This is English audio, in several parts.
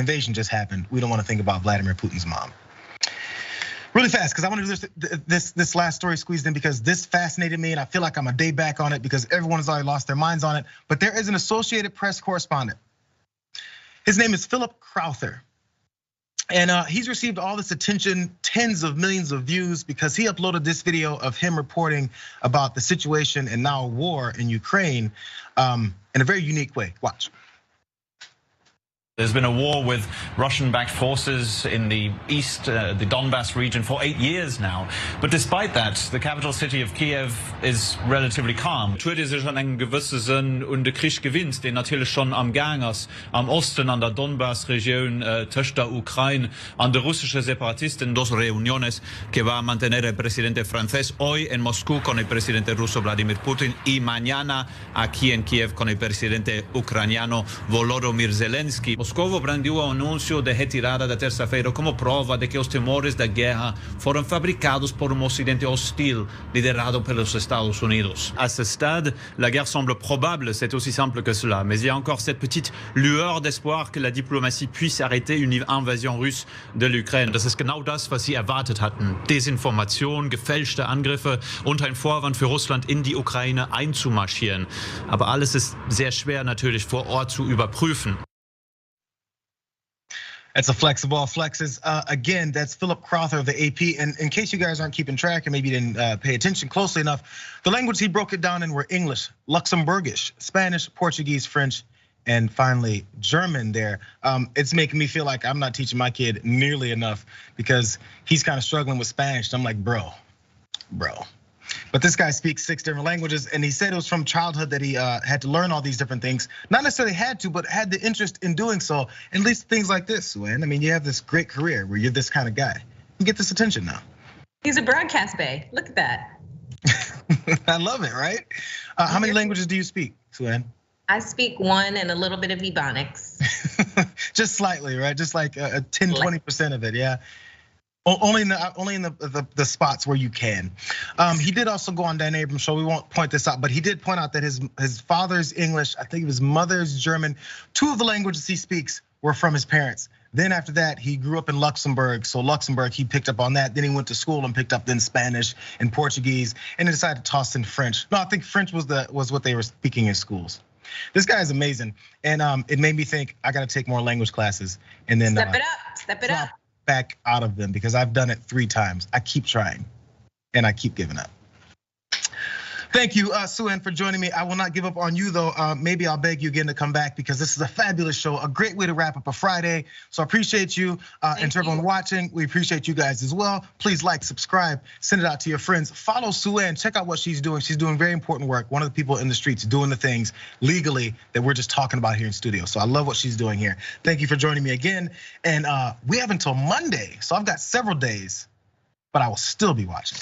invasion just happened. We don't want to think about Vladimir Putin's mom. Really fast, because I want to do this last story squeezed in because this fascinated me, and I feel like I'm a day back on it because everyone has already lost their minds on it. But there is an Associated Press correspondent. His name is Philip Crowther. And he's received all this attention, tens of millions of views, because he uploaded this video of him reporting about the situation and now war in Ukraine in a very unique way. Watch. There's been a war with Russian-backed forces in the east, the Donbass region for 8 years now. But despite that, the capital city of Kiev is relatively calm. Tut sich an einen gewissen Sinn und der Krieg gewinnt, den natürlich schon am Gang ist, am Osten an der Donbass-Region, zwischen der Ukraine, an der russischen Separatisten, dos reuniones que va a mantener el presidente francés hoy en Moscú con el presidente ruso Vladimir Putin y mañana aquí en Kiev con el presidente ucraniano Volodymyr Zelensky. Moscovo brandiu o anúncio de retirada da terça-feira como prova de que os temores da guerra foram fabricados por Ocidente hostil liderado pelos Estados Unidos. À ce stade, la guerre semble probable, c'est aussi simple que cela. Mais il y a encore cette petite lueur d'espoir que la diplomatie puisse arrêter une invasion russe de l'Ukraine. Das ist genau das, was sie erwartet hatten. Desinformation, gefälschte Angriffe und ein Vorwand für Russland in die Ukraine einzumarschieren. Aber alles ist sehr schwer natürlich vor Ort zu überprüfen. That's a flex of all flexes. Again, that's Philip Crowther of the AP. And in case you guys aren't keeping track and maybe you didn't pay attention closely enough, the language he broke it down in were English, Luxembourgish, Spanish, Portuguese, French, and finally German there. It's making me feel like I'm not teaching my kid nearly enough because he's kind of struggling with Spanish. I'm like, bro. But this guy speaks 6 different languages, and he said it was from childhood that he had to learn all these different things. Not necessarily had to, but had the interest in doing so. At least things like this, Suen. I mean, you have this great career where you're this kind of guy. You get this attention now. He's a broadcast bay. Look at that. I love it, right? How many languages do you speak, Suen? I speak 1 and a little bit of Ebonics. Just slightly, right? Just like 10, 20% of it, yeah. Only in the spots where you can. He did also go on Dan Abrams' show. We won't point this out, but he did point out that his father's English, I think his mother's German, 2 of the languages he speaks were from his parents. Then after that, he grew up in Luxembourg. So Luxembourg, he picked up on that. Then he went to school and picked up then Spanish and Portuguese, and he decided to toss in French. No, I think French was what they were speaking in schools. This guy is amazing, and it made me think I got to take more language classes. And then step it up. Back out of them because I've done it 3 times. I keep trying and I keep giving up. Thank you, Suen, for joining me. I will not give up on you though. Maybe I'll beg you again to come back because this is a fabulous show, a great way to wrap up a Friday. So I appreciate you. And to everyone watching, we appreciate you guys as well. Please like, subscribe, send it out to your friends. Follow Suen, check out what she's doing. She's doing very important work. One of the people in the streets doing the things legally that we're just talking about here in studio. So I love what she's doing here. Thank you for joining me again. And we have until Monday. So I've got several days, but I will still be watching.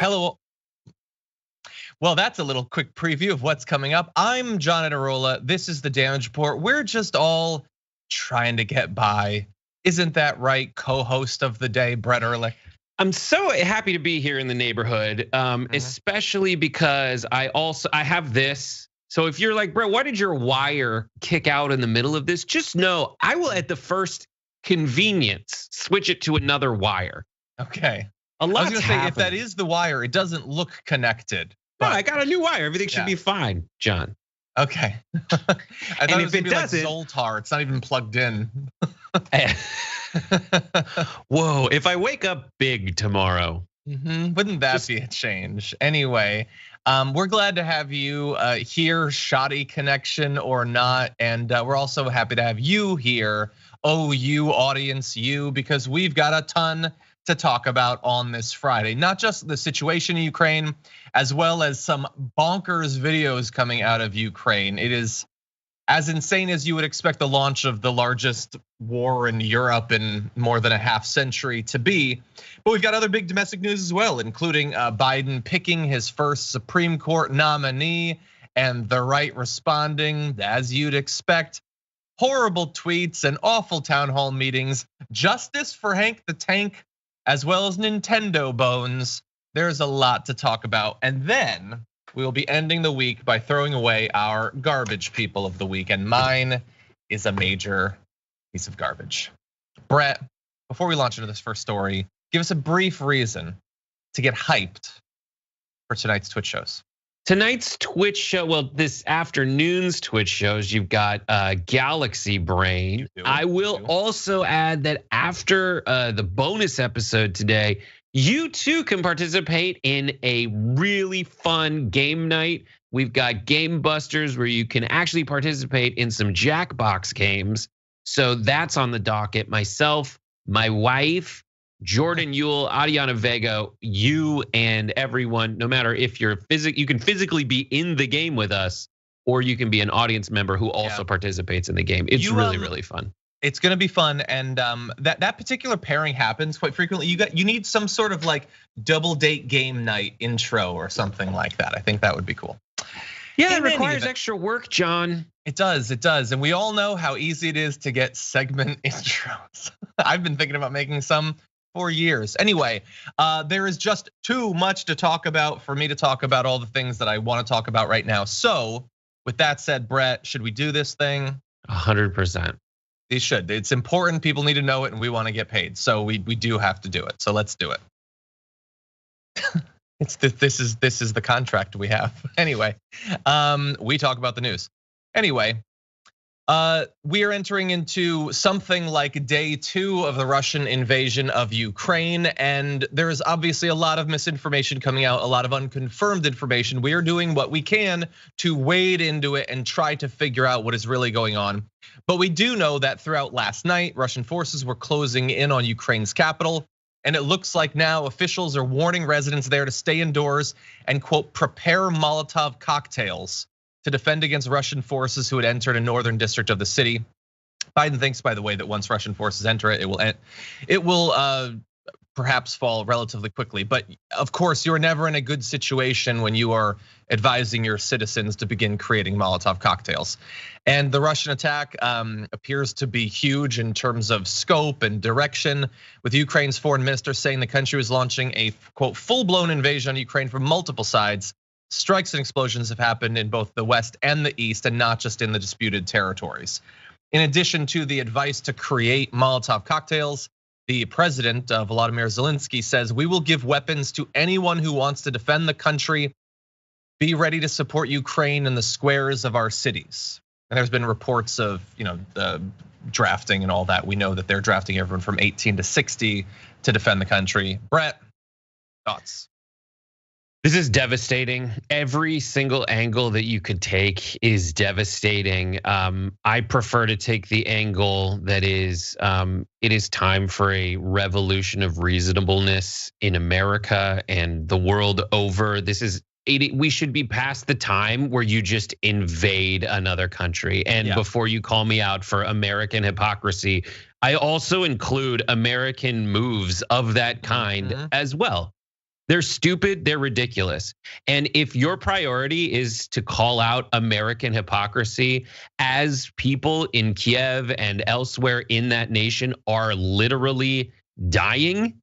Hello. Well, that's a little quick preview of what's coming up. I'm John Iadarola. This is the Damage Report. We're just all trying to get by. Isn't that right, co-host of the day, Brett Erlich? I'm so happy to be here in the neighborhood, especially because I have this. So if you're like, Brett, why did your wire kick out in the middle of this? Just know I will, at the first convenience, switch it to another wire. Okay. A lot. I was gonna say, if that is the wire, it doesn't look connected. No, I got a new wire. Everything should be fine, John. Okay. I thought And it was if it gonna be like doesn't- Zoltar. It's not even plugged in. Whoa, if I wake up big tomorrow. Wouldn't that be a change? Anyway, we're glad to have you here, shoddy connection or not. And we're also happy to have you here, you audience, because we've got a ton to talk about on this Friday. Not just the situation in Ukraine, as well as some bonkers videos coming out of Ukraine. It is as insane as you would expect the launch of the largest war in Europe in more than a half century to be. But we've got other big domestic news as well, including Biden picking his first Supreme Court nominee and the right responding, as you'd expect. Horrible tweets and awful town hall meetings. Justice for Hank the Tank, as well as Nintendo bones. There's a lot to talk about. And then we will be ending the week by throwing away our garbage people of the week. And mine is a major piece of garbage. Brett, before we launch into this first story, give us a brief reason to get hyped for tonight's Twitch shows. Tonight's Twitch show, well, this afternoon's Twitch shows, you've got Galaxy Brain. I will also add that after the bonus episode today, you too can participate in a really fun game night. We've got Game Busters where you can actually participate in some Jackbox games. So that's on the docket. Myself, my wife, Jordan Yule, Adiana Vega, you and everyone, no matter if you're you can physically be in the game with us, or you can be an audience member who also participates in the game. It's really fun. It's gonna be fun, and that particular pairing happens quite frequently. You need some sort of like double date game night intro or something like that. I think that would be cool. Yeah, it requires extra work, John. It does, and we all know how easy it is to get segment intros. I've been thinking about making some for years. Anyway, there is just too much to talk about for me to talk about all the things that I want to talk about right now. So, with that said, Brett, should we do this thing? 100%. They should. It's important. People need to know it, and we want to get paid. So we do have to do it. So let's do it. This is the contract we have. Anyway, we talk about the news. Anyway, We are entering into something like day 2 of the Russian invasion of Ukraine, and there is obviously a lot of misinformation coming out, a lot of unconfirmed information. We are doing what we can to wade into it and try to figure out what is really going on. But we do know that throughout last night, Russian forces were closing in on Ukraine's capital, and it looks like now officials are warning residents there to stay indoors and, quote, prepare Molotov cocktails to defend against Russian forces who had entered a northern district of the city. Biden thinks, by the way, that once Russian forces enter it, it will perhaps fall relatively quickly. But of course, you're never in a good situation when you are advising your citizens to begin creating Molotov cocktails. And the Russian attack appears to be huge in terms of scope and direction, with Ukraine's foreign minister saying the country was launching a, quote, full-blown invasion on Ukraine from multiple sides. Strikes and explosions have happened in both the west and the east, and not just in the disputed territories. In addition to the advice to create Molotov cocktails, the president, Volodymyr Zelensky, says we will give weapons to anyone who wants to defend the country. Be ready to support Ukraine in the squares of our cities. And there's been reports of, the drafting and all that. We know that they're drafting everyone from 18 to 60 to defend the country. Brett, thoughts? This is devastating. Every single angle that you could take is devastating. I prefer to take the angle that is, it is time for a revolution of reasonableness in America and the world over. We should be past the time where you just invade another country. And before you call me out for American hypocrisy, I also include American moves of that kind as well. They're stupid, they're ridiculous. And if your priority is to call out American hypocrisy, as people in Kiev and elsewhere in that nation are literally dying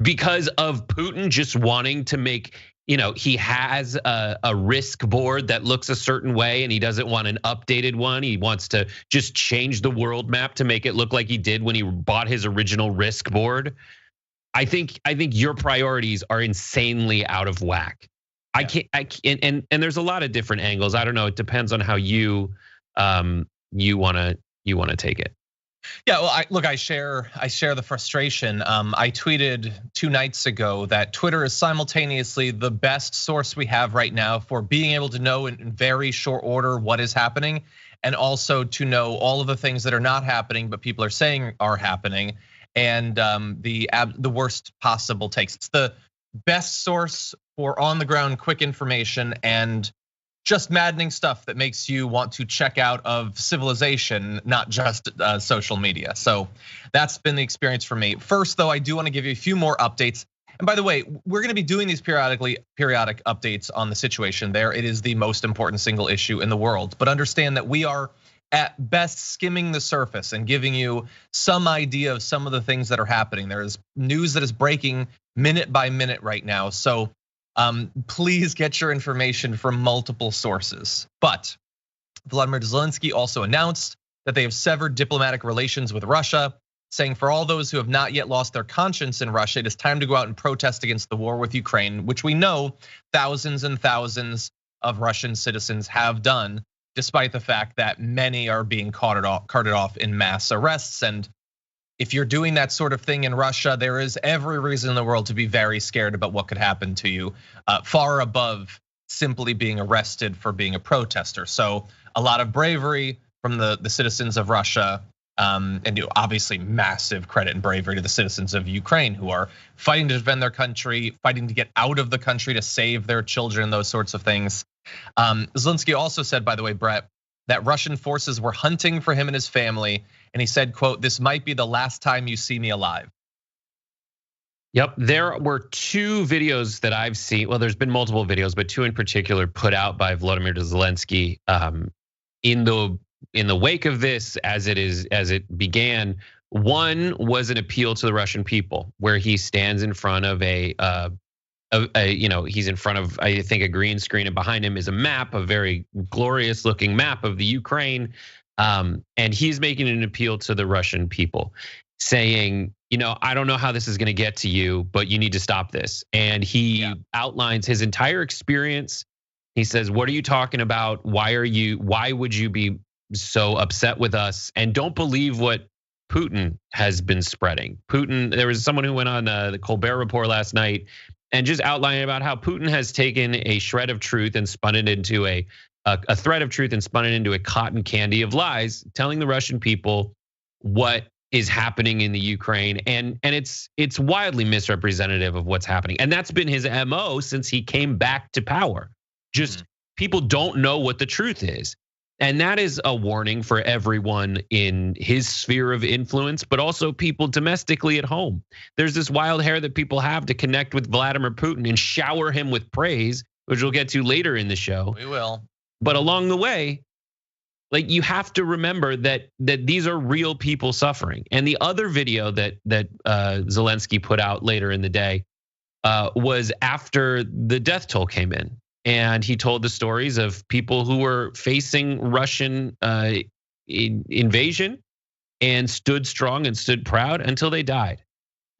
because of Putin just wanting to make, he has a risk board that looks a certain way and he doesn't want an updated one. He wants to just change the world map to make it look like he did when he bought his original risk board. I think your priorities are insanely out of whack. Yeah. And there's a lot of different angles. I don't know. It depends on how you wanna take it. Yeah, well, I share the frustration. I tweeted 2 nights ago that Twitter is simultaneously the best source we have right now for being able to know in very short order what is happening, and also to know all of the things that are not happening but people are saying are happening. And the worst possible takes. It's the best source for on the ground quick information and just maddening stuff that makes you want to check out of civilization, not just social media. So that's been the experience for me. First, though, I do want to give you a few more updates. And by the way, we're going to be doing these periodic updates on the situation there. It is the most important single issue in the world. But understand that we are at best skimming the surface and giving you some idea of some of the things that are happening. There is news that is breaking minute by minute right now. So please get your information from multiple sources. But Volodymyr Zelensky also announced that they have severed diplomatic relations with Russia, saying for all those who have not yet lost their conscience in Russia, it is time to go out and protest against the war with Ukraine, which we know thousands and thousands of Russian citizens have done, despite the fact that many are being carted off in mass arrests. And if you're doing that sort of thing in Russia, there is every reason in the world to be very scared about what could happen to you, far above simply being arrested for being a protester. So a lot of bravery from the citizens of Russia, and obviously massive credit and bravery to the citizens of Ukraine who are fighting to defend their country, fighting to get out of the country to save their children, those sorts of things. Zelensky also said, by the way, Brett, that Russian forces were hunting for him and his family. And he said, quote, "This might be the last time you see me alive." Yep, there were 2 videos that I've seen. Well, there's been multiple videos, but 2 in particular put out by Volodymyr Zelensky in the wake of this, as it began. One was an appeal to the Russian people, where he stands in front of he's in front of, I think, a green screen, and behind him is a map, a very glorious looking map of the Ukraine. And he's making an appeal to the Russian people, saying, I don't know how this is going to get to you, but you need to stop this. And he outlines his entire experience. He says, what are you talking about? Why would you be so upset with us and don't believe what Putin has been spreading. Putin, there was someone who went on the Colbert Report last night and just outlining about how Putin has taken a shred of truth and spun it into a thread of truth and spun it into a cotton candy of lies, telling the Russian people what is happening in the Ukraine, and it's wildly misrepresentative of what's happening. And that's been his MO since he came back to power. Just people don't know what the truth is. And that is a warning for everyone in his sphere of influence, but also people domestically at home. There's this wild hair that people have to connect with Vladimir Putin and shower him with praise, which we'll get to later in the show. We will. But along the way, like, you have to remember that these are real people suffering. And the other video that Zelensky put out later in the day was after the death toll came in. And he told the stories of people who were facing Russian invasion and stood strong and stood proud until they died.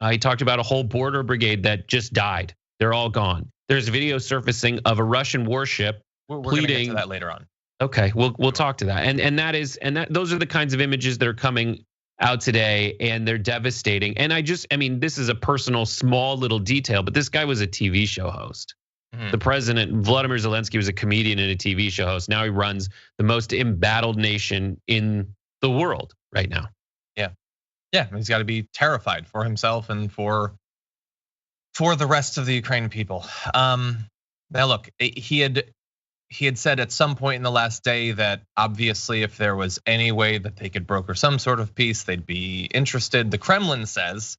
He talked about a whole border brigade that just died. They're all gone. There's video surfacing of a Russian warship We're pleading. gonna get to that later on. Okay, we'll talk to that. And those are the kinds of images that are coming out today, and they're devastating. And I mean, this is a personal, small little detail, but this guy was a TV show host. The president, Vladimir Zelensky, was a comedian and a TV show host. Now he runs the most embattled nation in the world right now. Yeah, he's got to be terrified for himself and for the rest of the Ukrainian people. Now look, he had said at some point in the last day that obviously if there was any way that they could broker some sort of peace, they'd be interested. The Kremlin says,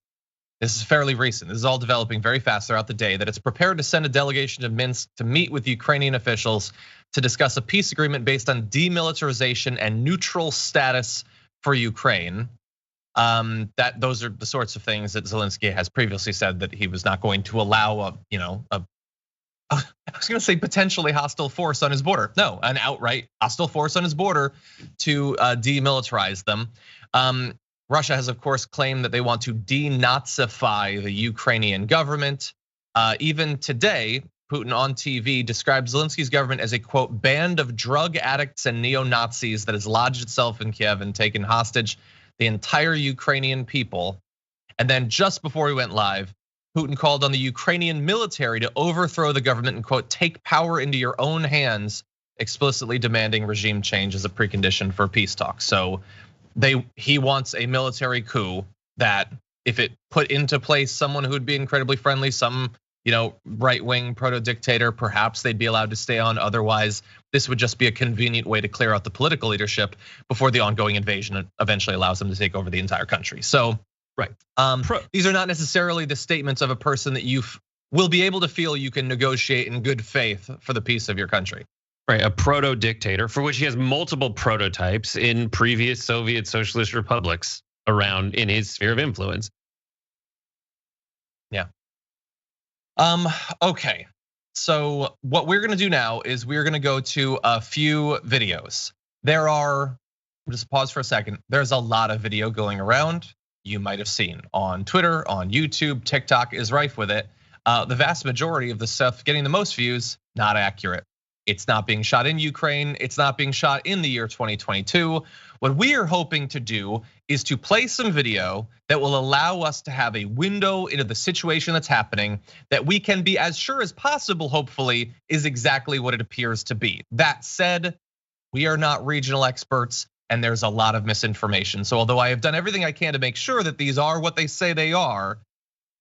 this is fairly recent, this is all developing very fast throughout the day, that it's prepared to send a delegation to Minsk to meet with Ukrainian officials to discuss a peace agreement based on demilitarization and neutral status for Ukraine. Those are the sorts of things that Zelensky has previously said that he was not going to allow I was going to say potentially hostile force on his border. No, an outright hostile force on his border to demilitarize them. Russia has, of course, claimed that they want to denazify the Ukrainian government. Even today, Putin on TV described Zelensky's government as a, quote, band of drug addicts and neo-Nazis that has lodged itself in Kiev and taken hostage the entire Ukrainian people. And then just before we went live, Putin called on the Ukrainian military to overthrow the government and, quote, take power into your own hands, explicitly demanding regime change as a precondition for peace talks. So he wants a military coup that, if it put into place someone who would be incredibly friendly, some right-wing proto-dictator, perhaps they'd be allowed to stay on. Otherwise, this would just be a convenient way to clear out the political leadership before the ongoing invasion eventually allows them to take over the entire country. So, right. These are not necessarily the statements of a person that you will be able to feel you can negotiate in good faith for the peace of your country. Right, a proto-dictator for which he has multiple prototypes in previous Soviet socialist republics around in his sphere of influence. Yeah. Okay, so what we're gonna do now is we're gonna go to a few videos. Just pause for a second. There's a lot of video going around. You might have seen on Twitter, on YouTube, TikTok is rife with it. The vast majority of the stuff getting the most views, not accurate. It's not being shot in Ukraine. It's not being shot in the year 2022. What we are hoping to do is to play some video that will allow us to have a window into the situation that's happening that we can be as sure as possible, hopefully, is exactly what it appears to be. That said, we are not regional experts and there's a lot of misinformation. So although I have done everything I can to make sure that these are what they say they are,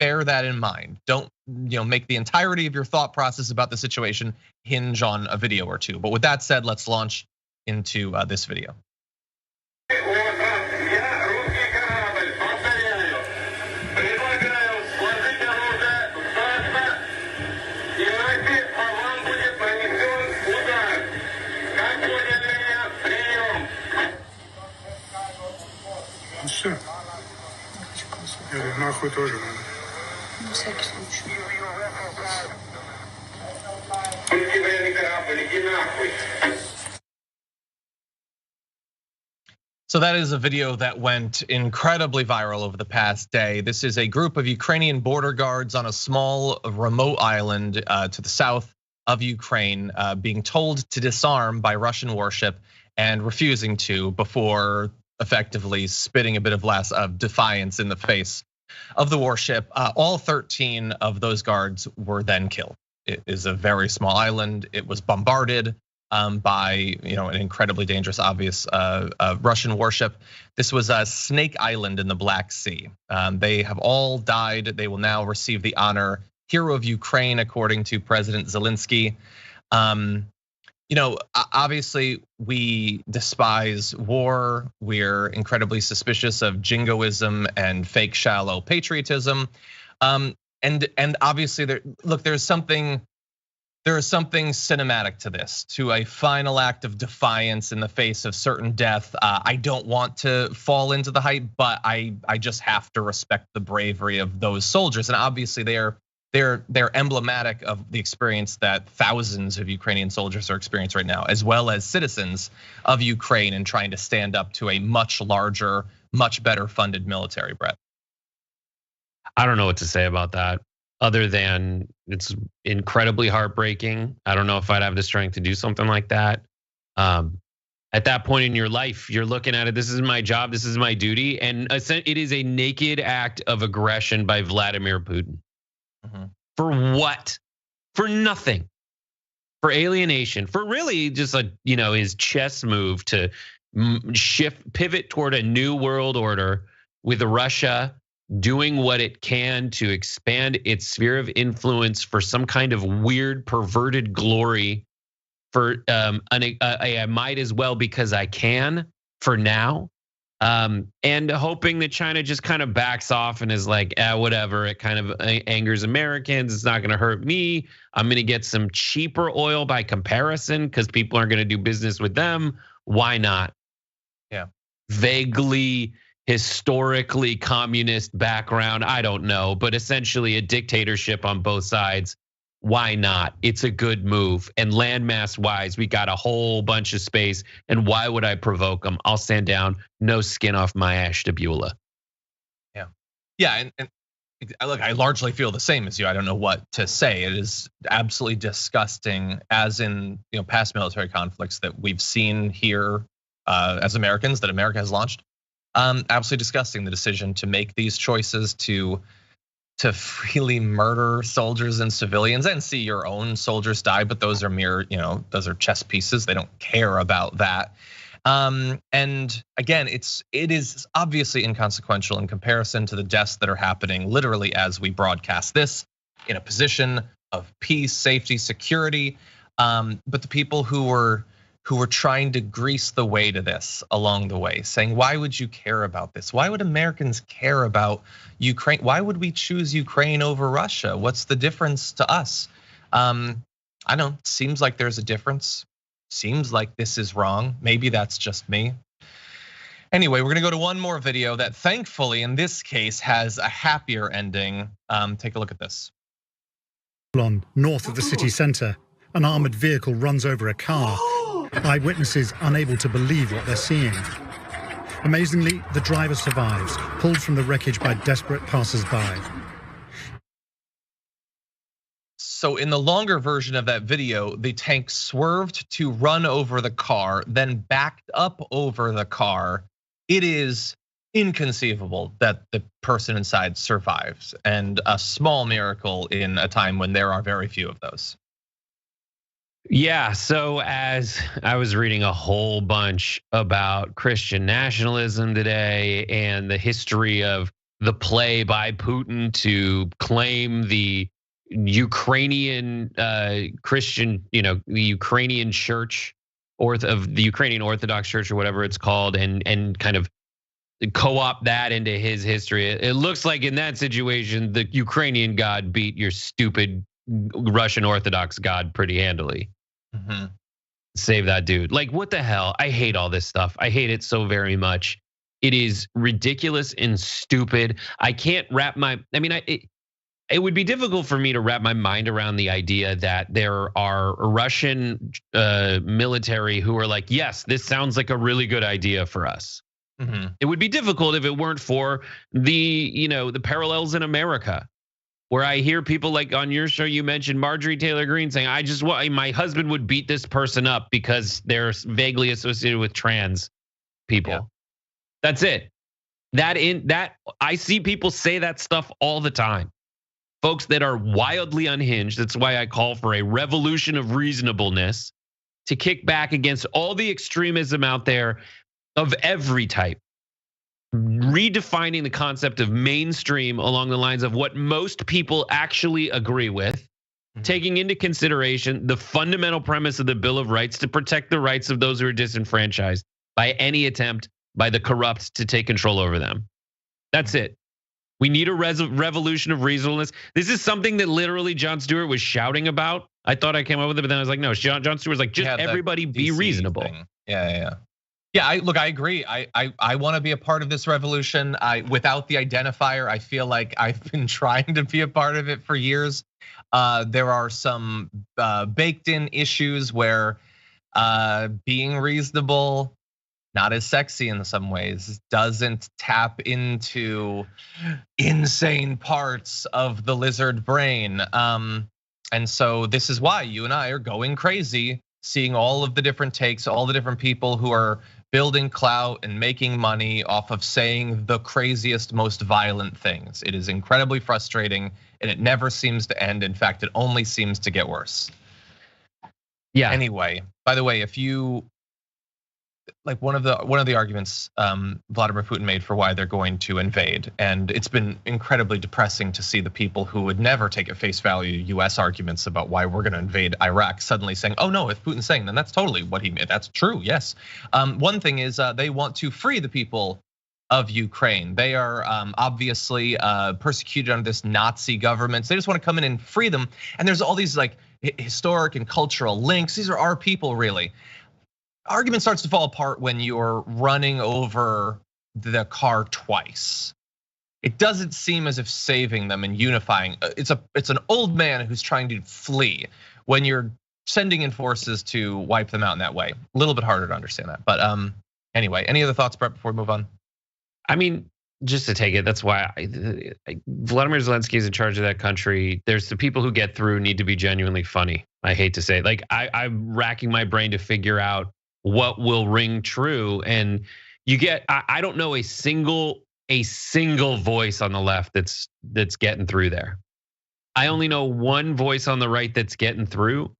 bear that in mind. Don't make the entirety of your thought process about the situation hinge on a video or two. But with that said, let's launch into this video. Все. Нахуй тоже надо. На всякий случай. So that is a video that went incredibly viral over the past day. This is a group of Ukrainian border guards on a small remote island to the south of Ukraine being told to disarm by Russian warship and refusing to before effectively spitting a bit of defiance in the face of the warship. All 13 of those guards were then killed. It is a very small island. It was bombarded by an incredibly dangerous, obvious Russian warship. This was Snake Island in the Black Sea. They have all died. They will now receive the honor Hero of Ukraine, according to President Zelensky. Obviously we despise war. We're incredibly suspicious of jingoism and fake shallow patriotism. And obviously there's something cinematic to this, to a final act of defiance in the face of certain death. I don't want to fall into the hype, but I just have to respect the bravery of those soldiers. And obviously they're emblematic of the experience that thousands of Ukrainian soldiers are experiencing right now, as well as citizens of Ukraine, and trying to stand up to a much larger, much better funded military, Brett. I don't know what to say about that, other than it's incredibly heartbreaking. I don't know if I'd have the strength to do something like that. At that point in your life, you're looking at it, this is my job, this is my duty, and it is a naked act of aggression by Vladimir Putin. For what? For nothing. For alienation. For really just his chess move to pivot toward a new world order, with Russia doing what it can to expand its sphere of influence for some kind of weird perverted glory. For I might as well because I can for now. And hoping that China just kind of backs off and is like, whatever, it kind of angers Americans, it's not gonna hurt me. I'm gonna get some cheaper oil by comparison because people aren't gonna do business with them. Why not? Yeah. Vaguely, historically communist background, I don't know, but essentially a dictatorship on both sides. Why not? It's a good move. And landmass wise, we got a whole bunch of space. And why would I provoke them? I'll stand down, no skin off my Ashtabula. Yeah, and look, I largely feel the same as you. I don't know what to say. It is absolutely disgusting, as in past military conflicts that we've seen here as Americans, that America has launched. Absolutely disgusting, the decision to make these choices to freely murder soldiers and civilians and see your own soldiers die, but those are mere, those are chess pieces. They don't care about that. And again, it is obviously inconsequential in comparison to the deaths that are happening literally as we broadcast this, in a position of peace, safety, security. But the people who were trying to grease the way to this along the way, saying, why would you care about this? Why would Americans care about Ukraine? Why would we choose Ukraine over Russia? What's the difference to us? I don't know, seems like there's a difference. Seems like this is wrong. Maybe that's just me. Anyway, we're gonna go to one more video that thankfully in this case has a happier ending. Take a look at this. North of the city center, an armored vehicle runs over a car. Eyewitnesses unable to believe what they're seeing. Amazingly, the driver survives, pulled from the wreckage by desperate passers-by. So in the longer version of that video, the tank swerved to run over the car, then backed up over the car. It is inconceivable that the person inside survives, and a small miracle in a time when there are very few of those. Yeah, so as I was reading a whole bunch about Christian nationalism today and the history of the play by Putin to claim the Ukrainian Christian, the Ukrainian church, of the Ukrainian Orthodox Church or whatever it's called, and kind of co-opt that into his history. It looks like in that situation, the Ukrainian God beat your stupid Russian Orthodox God pretty handily. Save that dude. Like, what the hell? I hate all this stuff. I hate it so very much. It is ridiculous and stupid. I can't wrap it would be difficult for me to wrap my mind around the idea that there are Russian military who are like, yes, this sounds like a really good idea for us. It would be difficult if it weren't for the parallels in America. where I hear people like on your show, you mentioned Marjorie Taylor Greene saying, I just want, my husband would beat this person up because they're vaguely associated with trans people. Yeah. That's it. I see people say that stuff all the time. Folks that are wildly unhinged. That's why I call for a revolution of reasonableness to kick back against all the extremism out there of every type. Redefining the concept of mainstream along the lines of what most people actually agree with, taking into consideration the fundamental premise of the Bill of Rights to protect the rights of those who are disenfranchised by any attempt by the corrupt to take control over them. That's it. We need a revolution of reasonableness. This is something that literally Jon Stewart was shouting about. I thought I came up with it, but then I was like, no, Jon Stewart was like, just everybody be reasonable. Thing. Yeah. Look, I agree. I want to be a part of this revolution. Without the identifier, I feel like I've been trying to be a part of it for years. There are some baked in issues where being reasonable, not as sexy in some ways, doesn't tap into insane parts of the lizard brain. And so this is why you and I are going crazy, seeing all of the different takes, all the different people who are building clout and making money off of saying the craziest, most violent things. It is incredibly frustrating and it never seems to end. In fact, it only seems to get worse. Yeah. Anyway, by the way, if you like one of the arguments Vladimir Putin made for why they're going to invade, and it's been incredibly depressing to see the people who would never take at face value US arguments about why we're going to invade Iraq suddenly saying, oh no, if Putin's saying, then that's totally what he meant. That's true, yes. One thing is they want to free the people of Ukraine. They are obviously persecuted under this Nazi government. So they just want to come in and free them. And there's all these like historic and cultural links. These are our people, really. Argument starts to fall apart when you're running over the car twice. It doesn't seem as if saving them and unifying. It's an old man who's trying to flee when you're sending in forces to wipe them out in that way. A little bit harder to understand that. But anyway, any other thoughts, Brett, before we move on? I mean, just to take it, that's why Vladimir Zelensky is in charge of that country. There's the people who get through need to be genuinely funny. I hate to say it. Like I'm racking my brain to figure out what will ring true, and you get I don't know a single voice on the left that's getting through there. I only know one voice on the right that's getting through,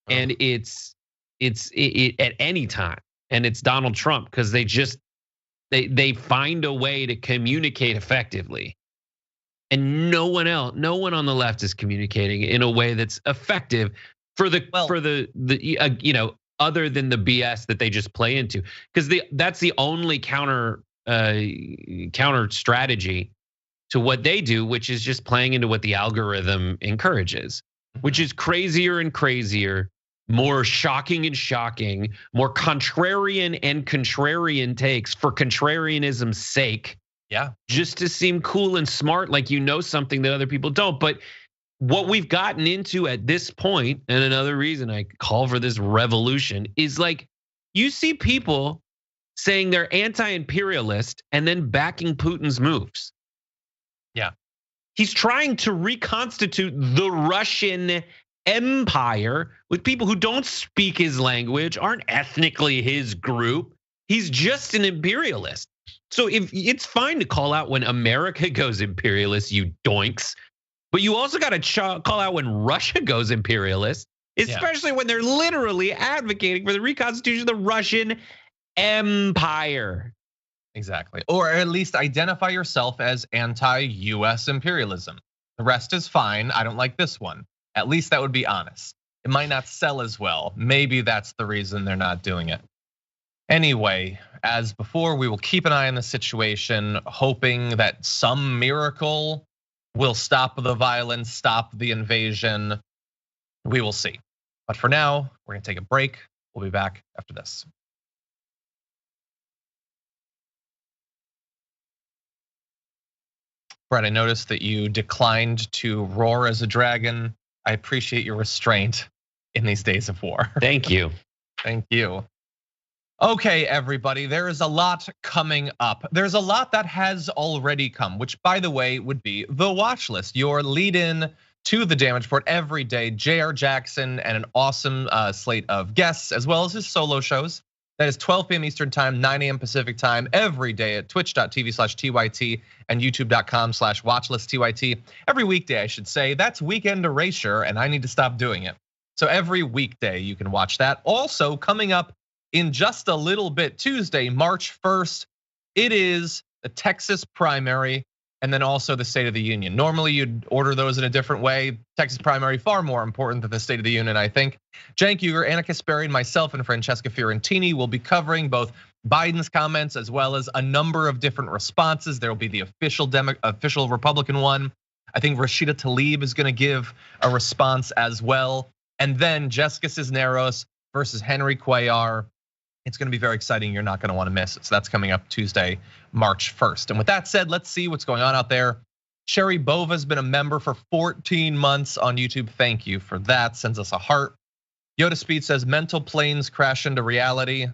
and it's at any time, and it's Donald Trump, because they find a way to communicate effectively, and no one on the left is communicating in a way that's effective for the other than the BS that they just play into, because that's the only counter strategy to what they do, which is just playing into what the algorithm encourages, which is crazier and crazier, more shocking and shocking, more contrarian and contrarian takes for contrarianism's sake. Yeah, just to seem cool and smart, like you know something that other people don't. But what we've gotten into at this point, and another reason I call for this revolution, is like you see people saying they're anti-imperialist and then backing Putin's moves. Yeah. He's trying to reconstitute the Russian empire with people who don't speak his language, aren't ethnically his group. He's just an imperialist. So if it's fine to call out when America goes imperialist, you doinks. But you also got to call out when Russia goes imperialist, especially when they're literally advocating for the reconstitution of the Russian empire. Exactly. Or at least identify yourself as anti-US imperialism. The rest is fine. I don't like this one. At least that would be honest. It might not sell as well. Maybe that's the reason they're not doing it. Anyway, as before, we will keep an eye on the situation, hoping that some miracle will stop the violence, stop the invasion. We will see. But for now, we're gonna take a break. We'll be back after this. Brett, I noticed that you declined to roar as a dragon. I appreciate your restraint in these days of war. Thank you. Thank you. Okay, everybody, there is a lot coming up. There's a lot that has already come, which, by the way, would be the watch list, your lead-in to the Damage Report every day. JR Jackson and an awesome slate of guests, as well as his solo shows. That is 12 p.m. Eastern time, 9 a.m. Pacific time, every day at twitch.tv/TYT and youtube.com/watchlistTYT. Every weekday, I should say. That's Weekend Erasure, and I need to stop doing it. So every weekday you can watch that. Also coming up in just a little bit, Tuesday, March 1st, it is the Texas primary and then also the State of the Union. Normally you'd order those in a different way. Texas primary, far more important than the State of the Union, I think. Cenk Uygur, Anna Kasparian, myself, and Francesca Fiorentini will be covering both Biden's comments as well as a number of different responses. There will be the official Republican one. I think Rashida Tlaib is gonna give a response as well. And then Jessica Cisneros versus Henry Cuellar. It's gonna be very exciting. You're not gonna wanna miss it. So that's coming up Tuesday, March 1st. And with that said, let's see what's going on out there. Sherry Bova's been a member for 14 months on YouTube. Thank you for that. Sends us a heart. Yoda Speed says mental planes crash into reality.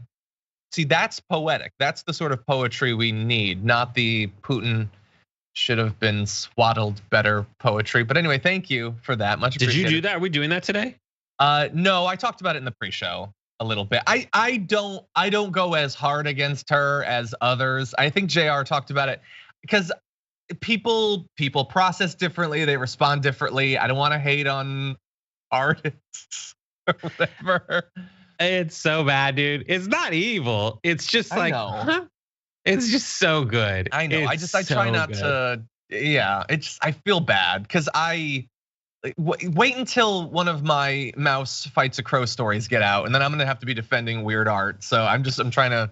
See, that's poetic. That's the sort of poetry we need, not the Putin should have been swaddled better poetry. But anyway, thank you for that. Much appreciated. Did you do that? Are we doing that today? No, I talked about it in the pre-show a little bit. I don't go as hard against her as others. I think JR talked about it because people process differently, they respond differently. I don't want to hate on artists or whatever. It's so bad, dude. It's not evil. It's just like, huh? It's just so good. I know. I try not to. Yeah, I feel bad because wait until one of my mouse fights a crow stories get out, and then I'm gonna have to be defending weird art. So I'm trying to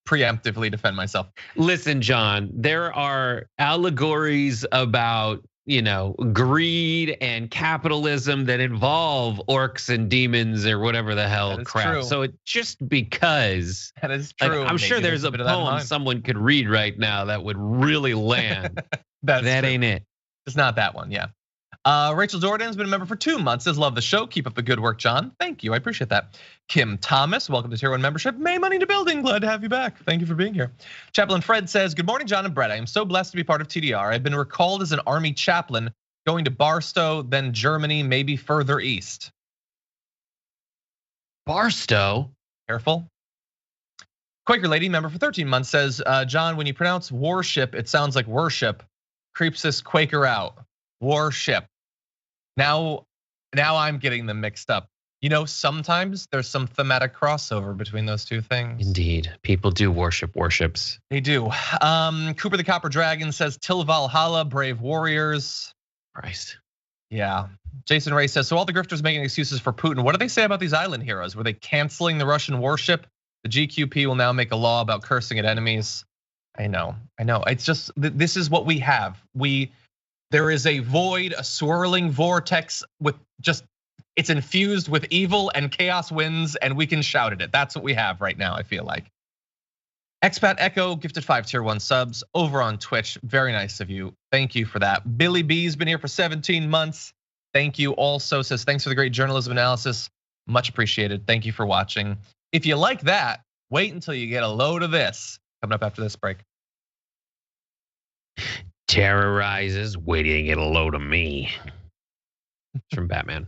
preemptively defend myself. Listen, John, there are allegories about, greed and capitalism that involve orcs and demons or whatever the hell crap. True. So just because that is true, I'm sure there's a poem someone could read right now that would really land. That ain't it. It's not that one, yeah. Rachel Jordan's been a member for 2 months. Says love the show. Keep up the good work, John. Thank you. I appreciate that. Kim Thomas, welcome to Tier 1 membership. May money to building. Glad to have you back. Thank you for being here. Chaplain Fred says, good morning, John and Brett. I am so blessed to be part of TDR. I've been recalled as an Army chaplain going to Barstow, then Germany, maybe further east. Barstow? Careful. Quaker Lady, member for 13 months, says, John, when you pronounce warship, it sounds like worship. Creeps this Quaker out. Warship. Now I'm getting them mixed up. Sometimes there's some thematic crossover between those two things. Indeed, people do worship warships. They do. Cooper the Copper Dragon says, Till Valhalla, brave warriors. Christ. Yeah. Jason Ray says, so all the grifters making excuses for Putin. What do they say about these island heroes? Were they canceling the Russian warship? The GQP will now make a law about cursing at enemies. I know. It's just, this is what we have. There is a void, a swirling vortex with it's infused with evil and chaos wins, and we can shout at it. That's what we have right now, I feel like. Expat Echo gifted 5 tier 1 subs over on Twitch. Very nice of you. Thank you for that. Billy B's been here for 17 months. Thank you also. Says thanks for the great journalism analysis. Much appreciated. Thank you for watching. If you like that, wait until you get a load of this coming up after this break. Terrorizes, waiting to get a load of me. It's from Batman.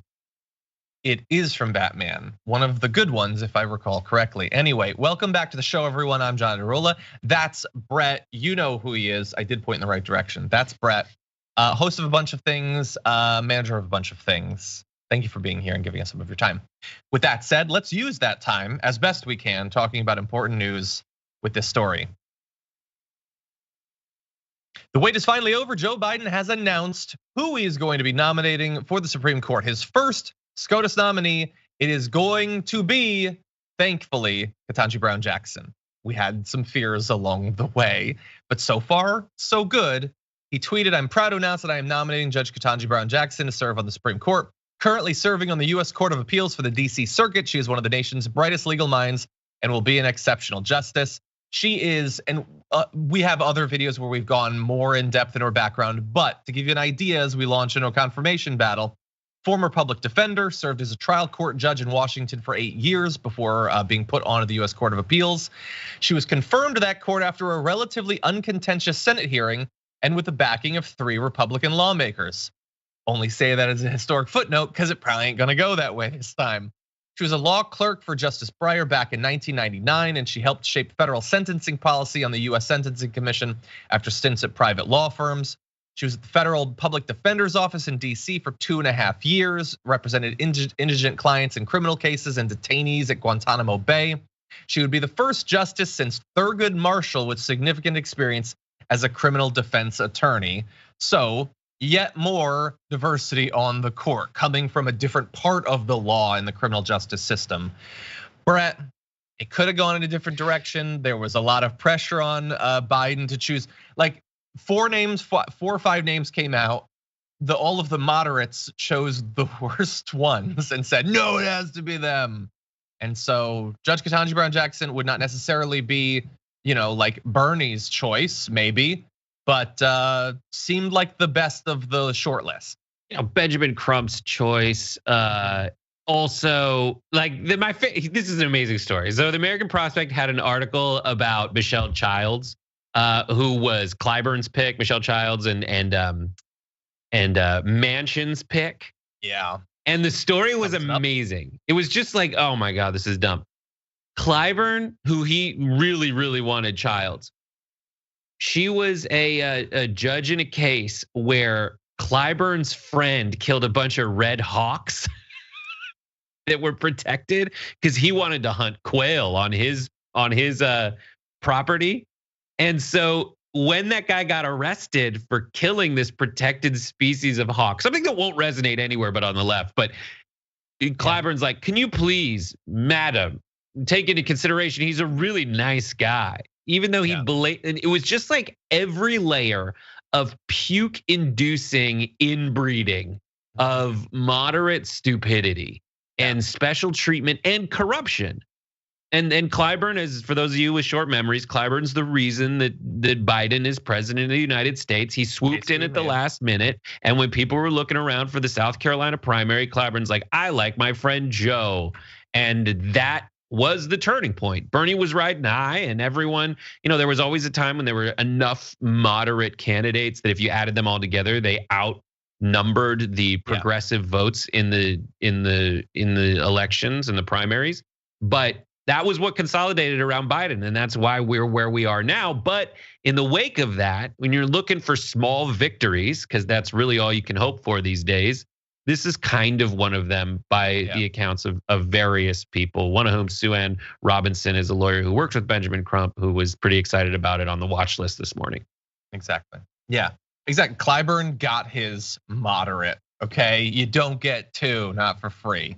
It is from Batman, one of the good ones, if I recall correctly. Anyway, welcome back to the show, everyone. I'm John Iadarola. That's Brett. You know who he is. I did point in the right direction. That's Brett, host of a bunch of things, manager of a bunch of things. Thank you for being here and giving us some of your time. With that said, let's use that time as best we can, talking about important news with this story. The wait is finally over. Joe Biden has announced who he is going to be nominating for the Supreme Court. His first SCOTUS nominee, it is going to be, thankfully, Ketanji Brown Jackson. We had some fears along the way, but so far, so good. He tweeted, I'm proud to announce that I am nominating Judge Ketanji Brown Jackson to serve on the Supreme Court. Currently serving on the US Court of Appeals for the DC Circuit. She is one of the nation's brightest legal minds and will be an exceptional justice. She is, and we have other videos where we've gone more in depth in her background, but to give you an idea as we launch into a confirmation battle, Former public defender, served as a trial court judge in Washington for 8 years before being put onto the US Court of Appeals. She was confirmed to that court after a relatively uncontentious Senate hearing and with the backing of 3 Republican lawmakers. Only say that as a historic footnote because it probably ain't gonna go that way this time. She was a law clerk for Justice Breyer back in 1999, and she helped shape federal sentencing policy on the US Sentencing Commission after stints at private law firms. She was at the Federal Public Defender's Office in DC for 2.5 years, represented indigent clients in criminal cases and detainees at Guantanamo Bay. She would be the first justice since Thurgood Marshall with significant experience as a criminal defense attorney. So, yet more diversity on the court, coming from a different part of the law in the criminal justice system. Brett, it could have gone in a different direction. There was a lot of pressure on Biden to choose. Like 4 or 5 names came out. All of the moderates chose the worst ones and said, no, it has to be them. And so Judge Ketanji Brown Jackson would not necessarily be, like Bernie's choice, maybe, but seemed like the best of the short list. Benjamin Crump's choice. Also, like this is an amazing story. So the American Prospect had an article about Michelle Childs, who was Clyburn's pick, Michelle Childs and Manchin's pick. Yeah. And the story was amazing. It was just like, oh my God, this is dumb. Clyburn, who he really, really wanted Childs. She was a judge in a case where Clyburn's friend killed a bunch of red hawks that were protected because he wanted to hunt quail on his property. And so when that guy got arrested for killing this protected species of hawk, something that won't resonate anywhere but on the left, but Clyburn's like, can you please, madam, take into consideration he's a really nice guy. Even though it was just like every layer of puke-inducing inbreeding of moderate stupidity and special treatment and corruption. And Clyburn is, for those of you with short memories, Clyburn's the reason that Biden is president of the United States. He swooped in at the last minute, and when people were looking around for the South Carolina primary, Clyburn's like, I like my friend Joe, and that was the turning point. Bernie was riding high, and everyone, there was always a time when there were enough moderate candidates that if you added them all together, they outnumbered the progressive votes in the elections and the primaries. But that was what consolidated around Biden, and that's why we're where we are now. But in the wake of that, when you're looking for small victories, because that's really all you can hope for these days, this is kind of one of them by the accounts of various people, one of whom, Sue Ann Robinson, is a lawyer who works with Benjamin Crump, who was pretty excited about it on the watch list this morning. Exactly. Yeah, exactly. Clyburn got his moderate, okay? You don't get 2, not for free.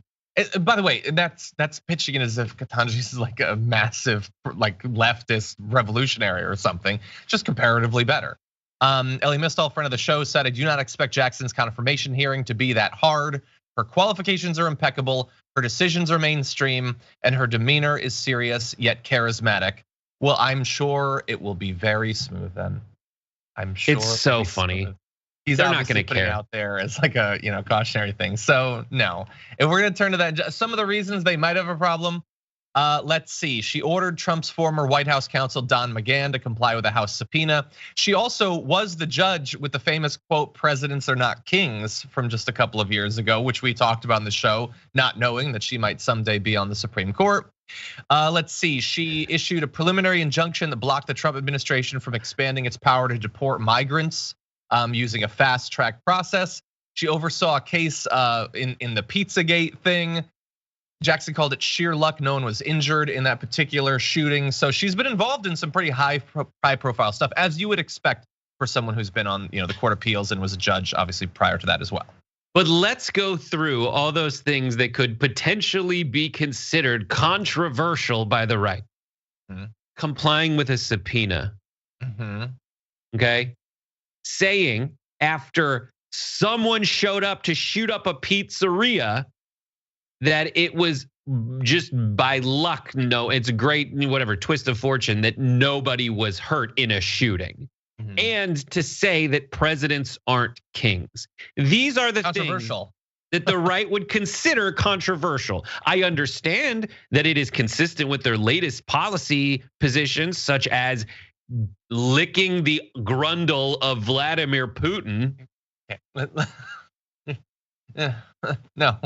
By the way, that's pitching it as if Ketanji is like a massive like leftist revolutionary or something, just comparatively better. Ellie Mistall, friend of the show, said, I do not expect Jackson's confirmation hearing to be that hard. Her qualifications are impeccable, her decisions are mainstream, and her demeanor is serious yet charismatic. Well, I'm sure it will be very smooth then. I'm sure it's so funny. Smooth. They're not going to care out there as like a cautionary thing. So no, if we're going to turn to that, some of the reasons they might have a problem. Let's see. She ordered Trump's former White House counsel Don McGahn to comply with a House subpoena. She also was the judge with the famous quote, "Presidents are not kings," from just a couple of years ago, which we talked about in the show, not knowing that she might someday be on the Supreme Court. Let's see. She issued a preliminary injunction that blocked the Trump administration from expanding its power to deport migrants using a fast track process. She oversaw a case in the Pizzagate thing. Jackson called it sheer luck. No one was injured in that particular shooting. So she's been involved in some pretty high profile stuff, as you would expect for someone who's been on the Court of Appeals and was a judge, obviously, prior to that as well. But let's go through all those things that could potentially be considered controversial by the right. Complying with a subpoena. Okay. Saying after someone showed up to shoot up a pizzeria that it was just by luck, it's a great whatever twist of fortune that nobody was hurt in a shooting. And to say that presidents aren't kings. These are the controversial. that the right would consider controversial. I understand that it is consistent with their latest policy positions, such as licking the grundle of Vladimir Putin. No.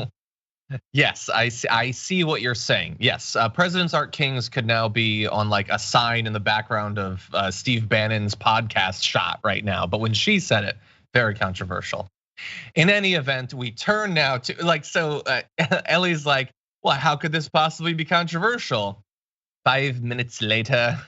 Yes, I see what you're saying. Yes, presidents aren't kings could now be on like a sign in the background of Steve Bannon's podcast shot right now. But when she said it, very controversial. In any event, we turn now to Ellie's like, well, how could this possibly be controversial? 5 minutes later,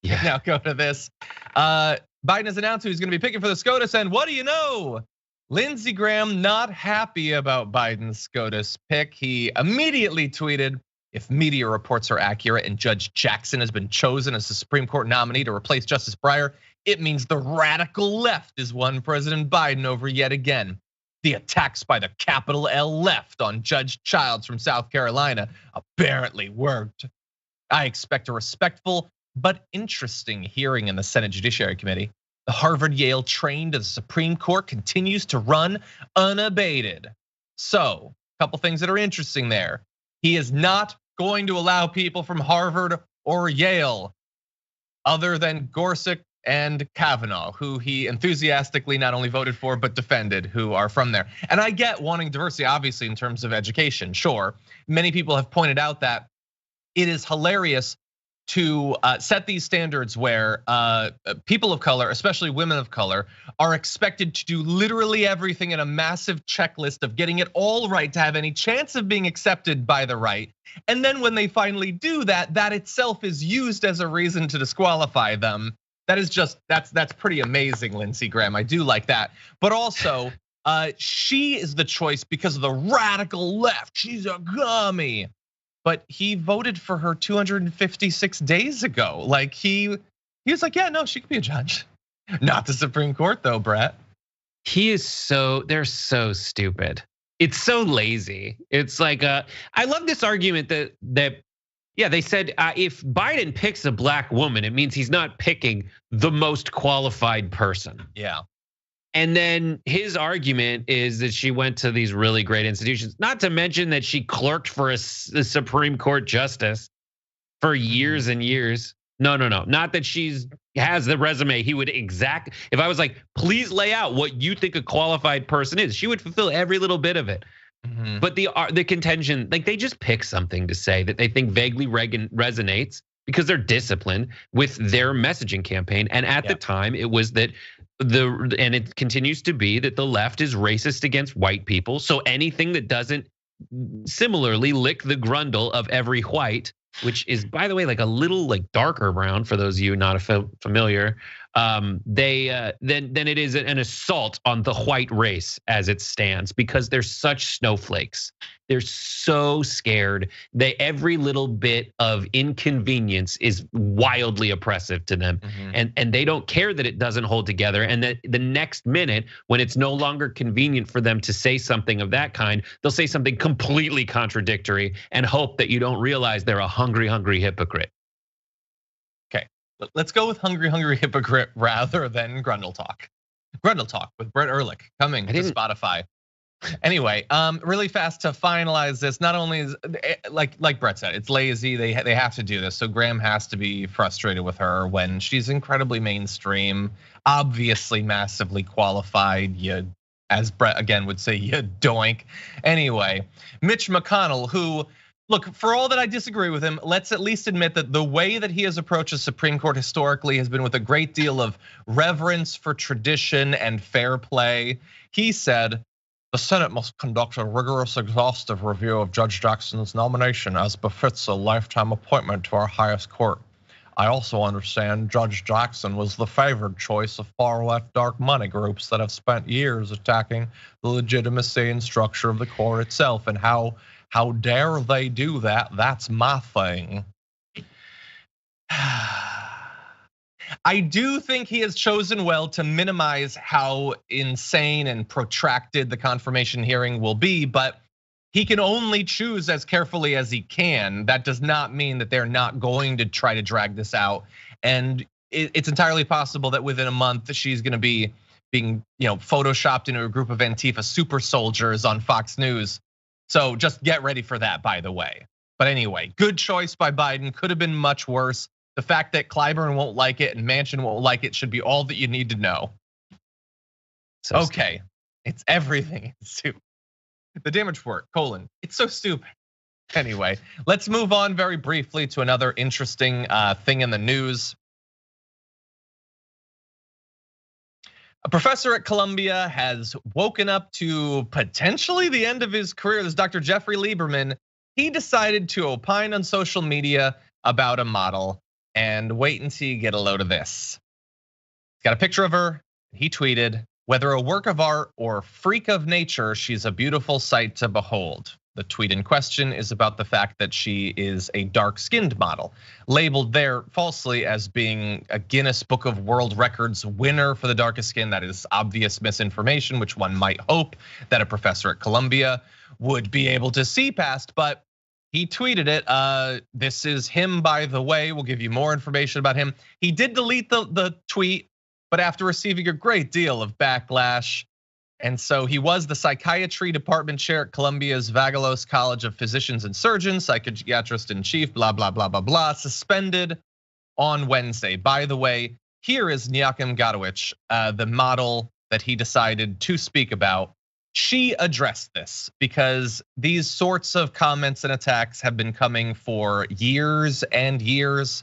now go to this. Biden has announced who he's gonna be picking for the SCOTUS, and what do you know? Lindsey Graham not happy about Biden's SCOTUS pick. He immediately tweeted, if media reports are accurate and Judge Jackson has been chosen as the Supreme Court nominee to replace Justice Breyer, it means the radical left has won President Biden over yet again. The attacks by the capital L left on Judge Childs from South Carolina apparently worked. I expect a respectful but interesting hearing in the Senate Judiciary Committee. The Harvard-Yale train to the Supreme Court continues to run unabated. So, a couple things that are interesting there. He is not going to allow people from Harvard or Yale, other than Gorsuch and Kavanaugh, who he enthusiastically not only voted for, but defended, who are from there. And I get wanting diversity, obviously, in terms of education, sure. Many people have pointed out that it is hilarious to set these standards where people of color, especially women of color, are expected to do literally everything in a massive checklist of getting it all right to have any chance of being accepted by the right. And then when they finally do that, that itself is used as a reason to disqualify them. That is just, that's pretty amazing, Lindsey Graham. I do like that. But also, she is the choice because of the radical left. She's a commie. But he voted for her 256 days ago. Like he was like, yeah, no, she could be a judge. Not the Supreme Court though, Brett. They're so stupid. It's so lazy. It's like, I love this argument that they said if Biden picks a black woman, it means he's not picking the most qualified person. Yeah. And then his argument is that she went to these really great institutions, not to mention that she clerked for a Supreme Court justice for years and years. No, not that has the resume he would exact. If I was like, please lay out what you think a qualified person is, she would fulfill every little bit of it. Mm-hmm. But the contention, like they just pick something to say that they think vaguely resonates because they're disciplined with their messaging campaign. And at the time, it was that and it continues to be that the left is racist against white people. So anything that doesn't similarly lick the grundle of every white, which is, by the way, like a little like darker brown for those of you not familiar, then it is an assault on the white race as it stands because they're such snowflakes. They're so scared. Every little bit of inconvenience is wildly oppressive to them, and they don't care that it doesn't hold together. And that the next minute, when it's no longer convenient for them to say something of that kind, they'll say something completely contradictory and hope that you don't realize they're a hungry hypocrite. Okay, let's go with hungry hypocrite rather than Grundle Talk. Grundle Talk with Brett Erlich coming to Spotify. Anyway, really fast to finalize this. Not only is like Brett said, it's lazy. They have to do this. So Graham has to be frustrated with her when she's incredibly mainstream, obviously massively qualified. You, as Brett again would say, you doink. Anyway, Mitch McConnell, who, look, for all that I disagree with him, let's at least admit that the way that he has approached the Supreme Court historically has been with a great deal of reverence for tradition and fair play. He said, the Senate must conduct a rigorous, exhaustive review of Judge Jackson's nomination as befits a lifetime appointment to our highest court. I also understand Judge Jackson was the favored choice of far-left dark money groups that have spent years attacking the legitimacy and structure of the court itself. And how dare they do that? That's my thing. I do think he has chosen well to minimize how insane and protracted the confirmation hearing will be, but he can only choose as carefully as he can. That does not mean that they're not going to try to drag this out. And it's entirely possible that within a month she's gonna be being photoshopped into a group of Antifa super soldiers on Fox News. So just get ready for that, by the way. But anyway, good choice by Biden. Could have been much worse. The fact that Clyburn won't like it and Manchin won't like it should be all that you need to know. So okay, it's everything. It's stupid. The damage work, it's so stupid. Anyway, let's move on very briefly to another interesting thing in the news. A professor at Columbia has woken up to potentially the end of his career. This is Dr. Jeffrey Lieberman. He decided to opine on social media about a model, and wait until you get a load of this. He's got a picture of her. He tweeted, "Whether a work of art or freak of nature, she's a beautiful sight to behold." The tweet in question is about the fact that she is a dark-skinned model, labeled there falsely as being a Guinness Book of World Records winner for the darkest skin. That is obvious misinformation, which one might hope that a professor at Columbia would be able to see past, but he tweeted it. This is him, by the way. We'll give you more information about him. He did delete the tweet, but after receiving a great deal of backlash. And so he was the psychiatry department chair at Columbia's Vagalos College of Physicians and Surgeons, psychiatrist in chief, blah, blah, blah, blah, blah, suspended on Wednesday. By the way, here is Nyakim Gadowich, the model that he decided to speak about. She addressed this because these sorts of comments and attacks have been coming for years and years.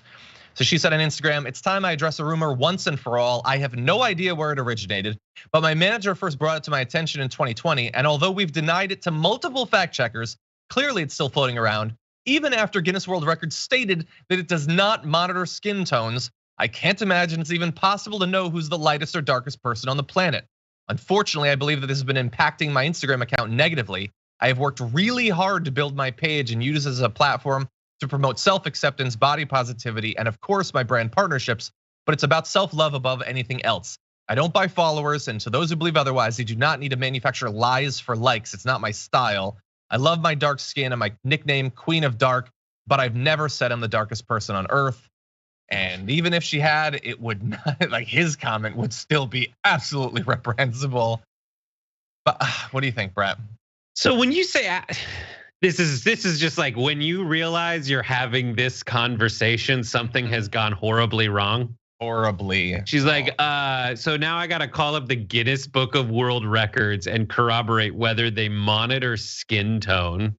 So she said on Instagram, "It's time I address a rumor once and for all. I have no idea where it originated, but my manager first brought it to my attention in 2020. And although we've denied it to multiple fact checkers, clearly it's still floating around. Even after Guinness World Records stated that it does not monitor skin tones, I can't imagine it's even possible to know who's the lightest or darkest person on the planet. Unfortunately, I believe that this has been impacting my Instagram account negatively. I have worked really hard to build my page and use it as a platform to promote self-acceptance, body positivity, and of course my brand partnerships, but it's about self-love above anything else. I don't buy followers, and to those who believe otherwise, they do not need to manufacture lies for likes. It's not my style. I love my dark skin and my nickname, Queen of Dark, but I've never said I'm the darkest person on earth." And even if she had, it would not, like his comment would still be absolutely reprehensible. But what do you think, Brett? So when you say this is just like when you realize you're having this conversation, something has gone horribly wrong. Horribly. She's like, so now I gotta call up the Guinness Book of World Records and corroborate whether they monitor skin tone.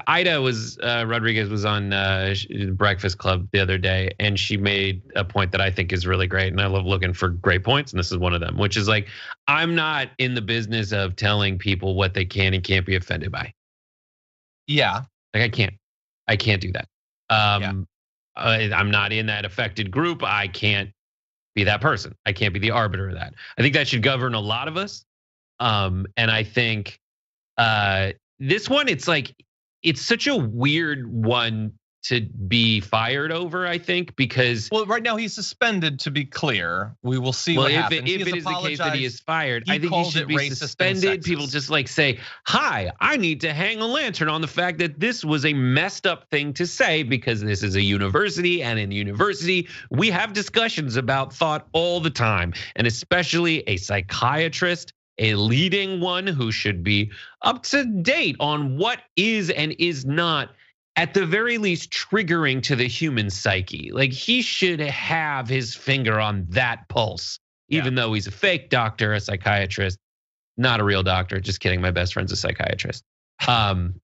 Ida Rodriguez was on Breakfast Club the other day, and she made a point that I think is really great, and I love looking for great points, and this is one of them, which is like, I'm not in the business of telling people what they can and can't be offended by. Yeah. Like I can't do that. I'm not in that affected group. I can't be that person. I can't be the arbiter of that. I think that should govern a lot of us. And I think this one, it's such a weird one to be fired over, I think, because right now he's suspended, to be clear. We will see what happens. If it is the case that he is fired, I think he should be suspended. People just like say, "Hi, I need to hang a lantern on the fact that this was a messed up thing to say because this is a university, and in university we have discussions about thought all the time, and especially a psychiatrist, a leading one who should be up to date on what is and is not, at the very least, triggering to the human psyche. Like he should have his finger on that pulse, even though he's a fake doctor, a psychiatrist, not a real doctor. Just kidding. My best friend's a psychiatrist. And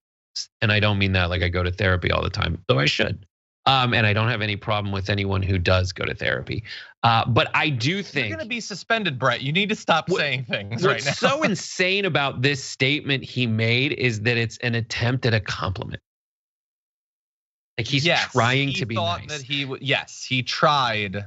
I don't mean that like I go to therapy all the time, though I should. And I don't have any problem with anyone who does go to therapy. But I do think you're gonna be suspended, Brett. You need to stop saying things right now. What's so insane about this statement he made is that it's an attempt at a compliment. Like he's trying to be nice. Yes, he tried,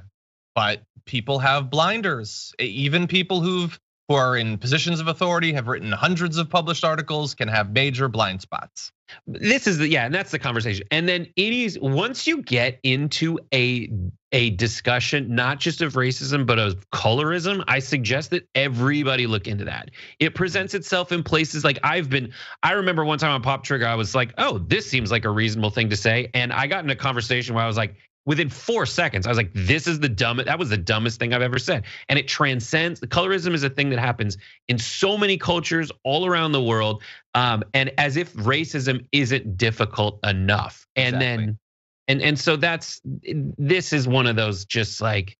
but people have blinders. Even people who are in positions of authority, have written hundreds of published articles, can have major blind spots. This is and that's the conversation. And then it is, once you get into a discussion, not just of racism, but of colorism, I suggest that everybody look into that. It presents itself in places like I remember one time on Pop Trigger, I was like, oh, this seems like a reasonable thing to say. And I got in a conversation where I was like, within 4 seconds, I was like, that was the dumbest thing I've ever said. And it transcends, colorism is a thing that happens in so many cultures all around the world. And as if racism isn't difficult enough. And Exactly. then, so this is one of those just like,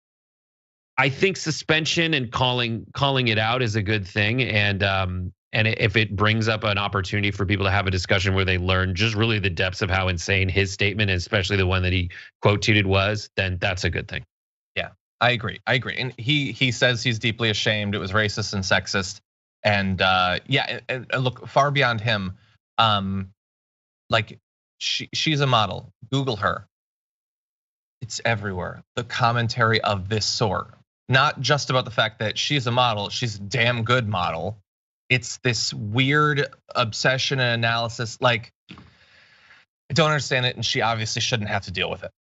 I think suspension and calling it out is a good thing. And if it brings up an opportunity for people to have a discussion where they learn just really the depths of how insane his statement, especially the one that he quote tweeted was, then that's a good thing. Yeah, I agree. And he says he's deeply ashamed. It was racist and sexist. And yeah, and look, far beyond him, like she's a model. Google her. It's everywhere. The commentary of this sort, not just about the fact that she's a model, she's a damn good model. It's this weird obsession and analysis. Like, I don't understand it, and she obviously shouldn't have to deal with it.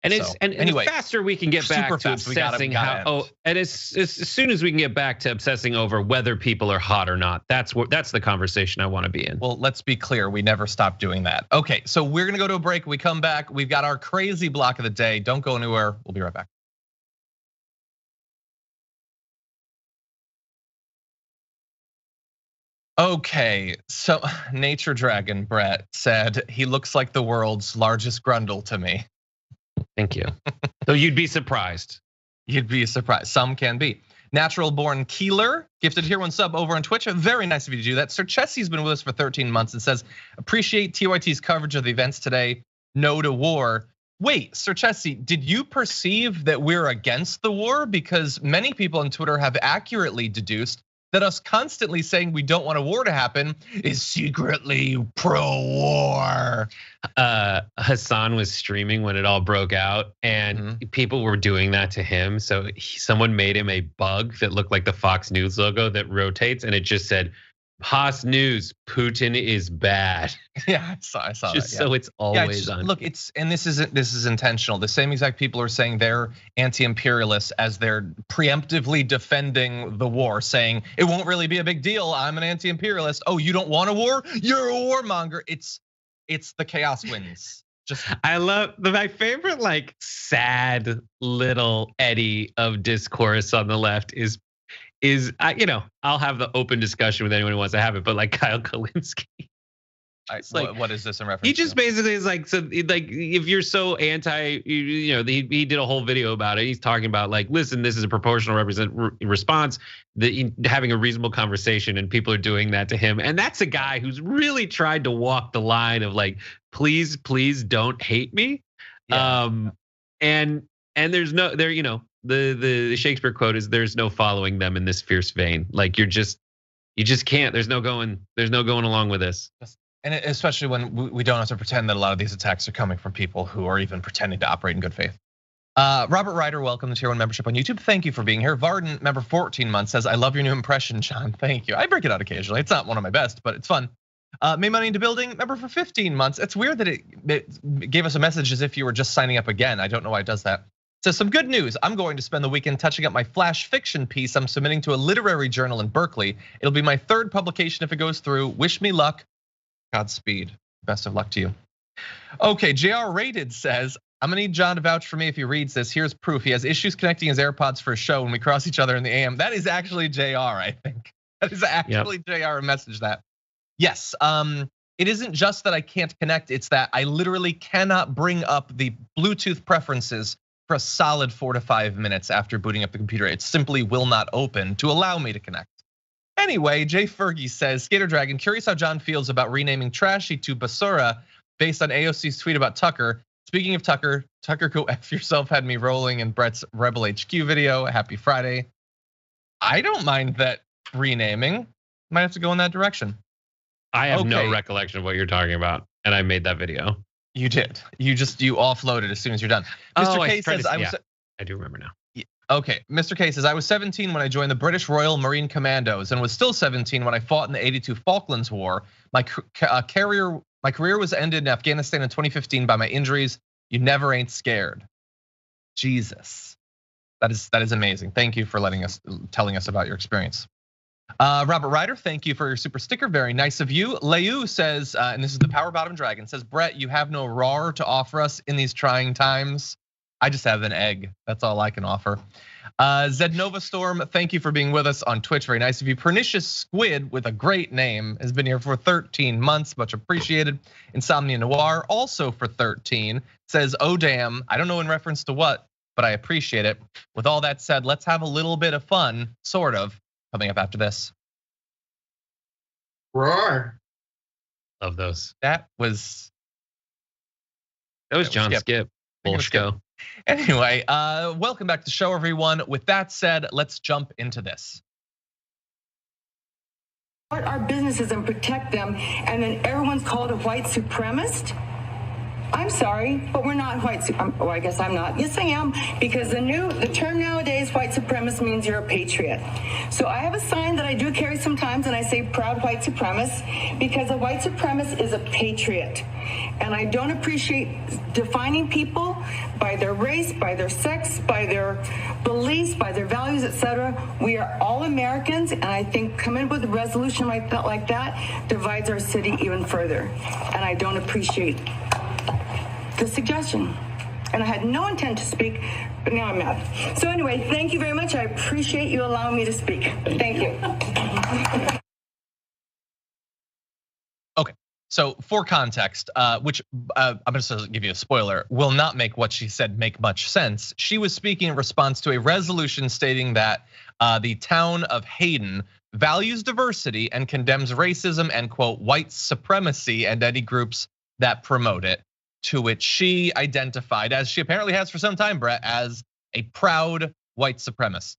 And anyway, the faster we can get back to obsessing and as soon as we can get back to obsessing over whether people are hot or not, that's the conversation I want to be in. Well, let's be clear, we never stop doing that. Okay, so we're gonna go to a break. We come back, we've got our crazy block of the day. Don't go anywhere. We'll be right back. Okay, so Nature Dragon Brett said he looks like the world's largest grundle to me. Thank you. So you'd be surprised. You'd be surprised. Some can be. Natural Born Keeler gifted here one sub over on Twitch. Very nice of you to do that. Sir Chessie's been with us for 13 months and says, appreciate TYT's coverage of the events today. No to war. Wait, Sir Chessie, did you perceive that we're against the war? Because many people on Twitter have accurately deduced that us constantly saying we don't want a war to happen is secretly pro-war. Hassan was streaming when it all broke out, and people were doing that to him. So someone made him a bug that looked like the Fox News logo that rotates, and it just said, Haas News, Putin is bad. Yeah, I saw just that. So it's always on. Look, this is intentional. The same exact people are saying they're anti-imperialists as they're preemptively defending the war, saying it won't really be a big deal. I'm an anti-imperialist. Oh, you don't want a war? You're a warmonger. It's the chaos wins. I love my favorite like sad little eddy of discourse on the left is I'll have the open discussion with anyone who wants to have it, but like Kyle Kalinske. What is this in reference? He just basically is like, so like if you're so anti, he did a whole video about it. He's talking about like, listen, this is a proportional response, having a reasonable conversation, and people are doing that to him. And that's a guy who's really tried to walk the line of like, please don't hate me. Yeah. And there's no there, the Shakespeare quote is, there's no following them in this fierce vein. Like you just can't. There's no going along with this. And especially when we don't have to pretend that a lot of these attacks are coming from people who are even pretending to operate in good faith. Robert Ryder, welcome to Tier 1 membership on YouTube. Thank you for being here. Varden, member 14 months, says, I love your new impression, John. Thank you. I break it out occasionally. It's not one of my best, but it's fun. Made money into building, member for 15 months. It's weird that it gave us a message as if you were just signing up again. I don't know why it does that. So some good news. I'm going to spend the weekend touching up my flash fiction piece I'm submitting to a literary journal in Berkeley. It'll be my third publication if it goes through. Wish me luck. Godspeed. Best of luck to you. Okay, JR Rated says, I'm gonna need John to vouch for me if he reads this. Here's proof. He has issues connecting his AirPods for a show when we cross each other in the AM. That is actually JR, I think. That is actually JR who messaged that. Yes, it isn't just that I can't connect, it's that I literally cannot bring up the Bluetooth preferences for a solid 4 to 5 minutes after booting up the computer. It simply will not open to allow me to connect. Anyway, Jay Fergie says, Skater Dragon, curious how John feels about renaming Trashy to Basura based on AOC's tweet about Tucker. Speaking of Tucker, go F yourself had me rolling in Brett's Rebel HQ video. Happy Friday. I don't mind that renaming. Might have to go in that direction. I have no recollection of what you're talking about, and I made that video. You did. You offloaded as soon as you're done. Mr. K says, I do remember now. Okay, Mr. K says, I was 17 when I joined the British Royal Marine Commandos and was still 17 when I fought in the 82 Falklands War. My career was ended in Afghanistan in 2015 by my injuries. You never ain't scared. Jesus, that is amazing. Thank you for telling us about your experience. Robert Ryder, thank you for your super sticker. Very nice of you. Leu says, and this is the Power Bottom Dragon, says, Brett, you have no roar to offer us in these trying times. I just have an egg. That's all I can offer. Zed Nova Storm, thank you for being with us on Twitch. Very nice of you. Pernicious Squid with a great name has been here for 13 months. Much appreciated. Insomnia Noir also for 13 says, oh damn, I don't know in reference to what, but I appreciate it. With all that said, let's have a little bit of fun, sort of, coming up after this. Roar. Love those. That was John Skip. Bullshit. Anyway, welcome back to the show, everyone. With that said, let's jump into this. Our businesses and protect them, and then everyone's called a white supremacist. I'm sorry, but we're not white. Well, I guess I'm not. Yes, I am, because the term nowadays, white supremacist, means you're a patriot. So I have a sign that I do carry sometimes, and I say proud white supremacist, because a white supremacist is a patriot. And I don't appreciate defining people by their race, by their sex, by their beliefs, by their values, etc. We are all Americans, and I think coming with a resolution like that divides our city even further. And I don't appreciate the suggestion. And I had no intent to speak, but now I'm mad. So anyway, thank you very much. I appreciate you allowing me to speak. Thank you. Okay, so for context, which I'm gonna give you a spoiler, will not make what she said make much sense. She was speaking in response to a resolution stating that the town of Hayden values diversity and condemns racism and quote, white supremacy and any groups that promote it. To which she identified, as she apparently has for some time, Brett, as a proud white supremacist.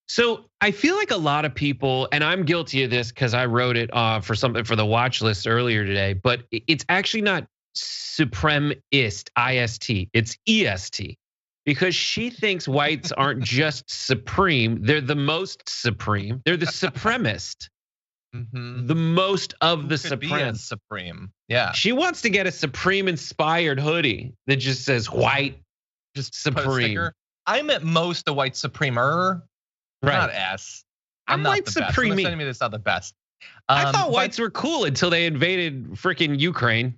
So I feel like a lot of people, and I'm guilty of this because I wrote it for something for the watch list earlier today, but it's actually not supremist, IST, it's EST. Because she thinks whites aren't just supreme, they're the most supreme, they're the supremist. The most of the supreme. Yeah. She wants to get a Supreme inspired hoodie that just says white, just supreme. I'm at most a white supremer, not S. I'm not white the supreme. best. Sending me this not the best. I thought whites were cool until they invaded freaking Ukraine.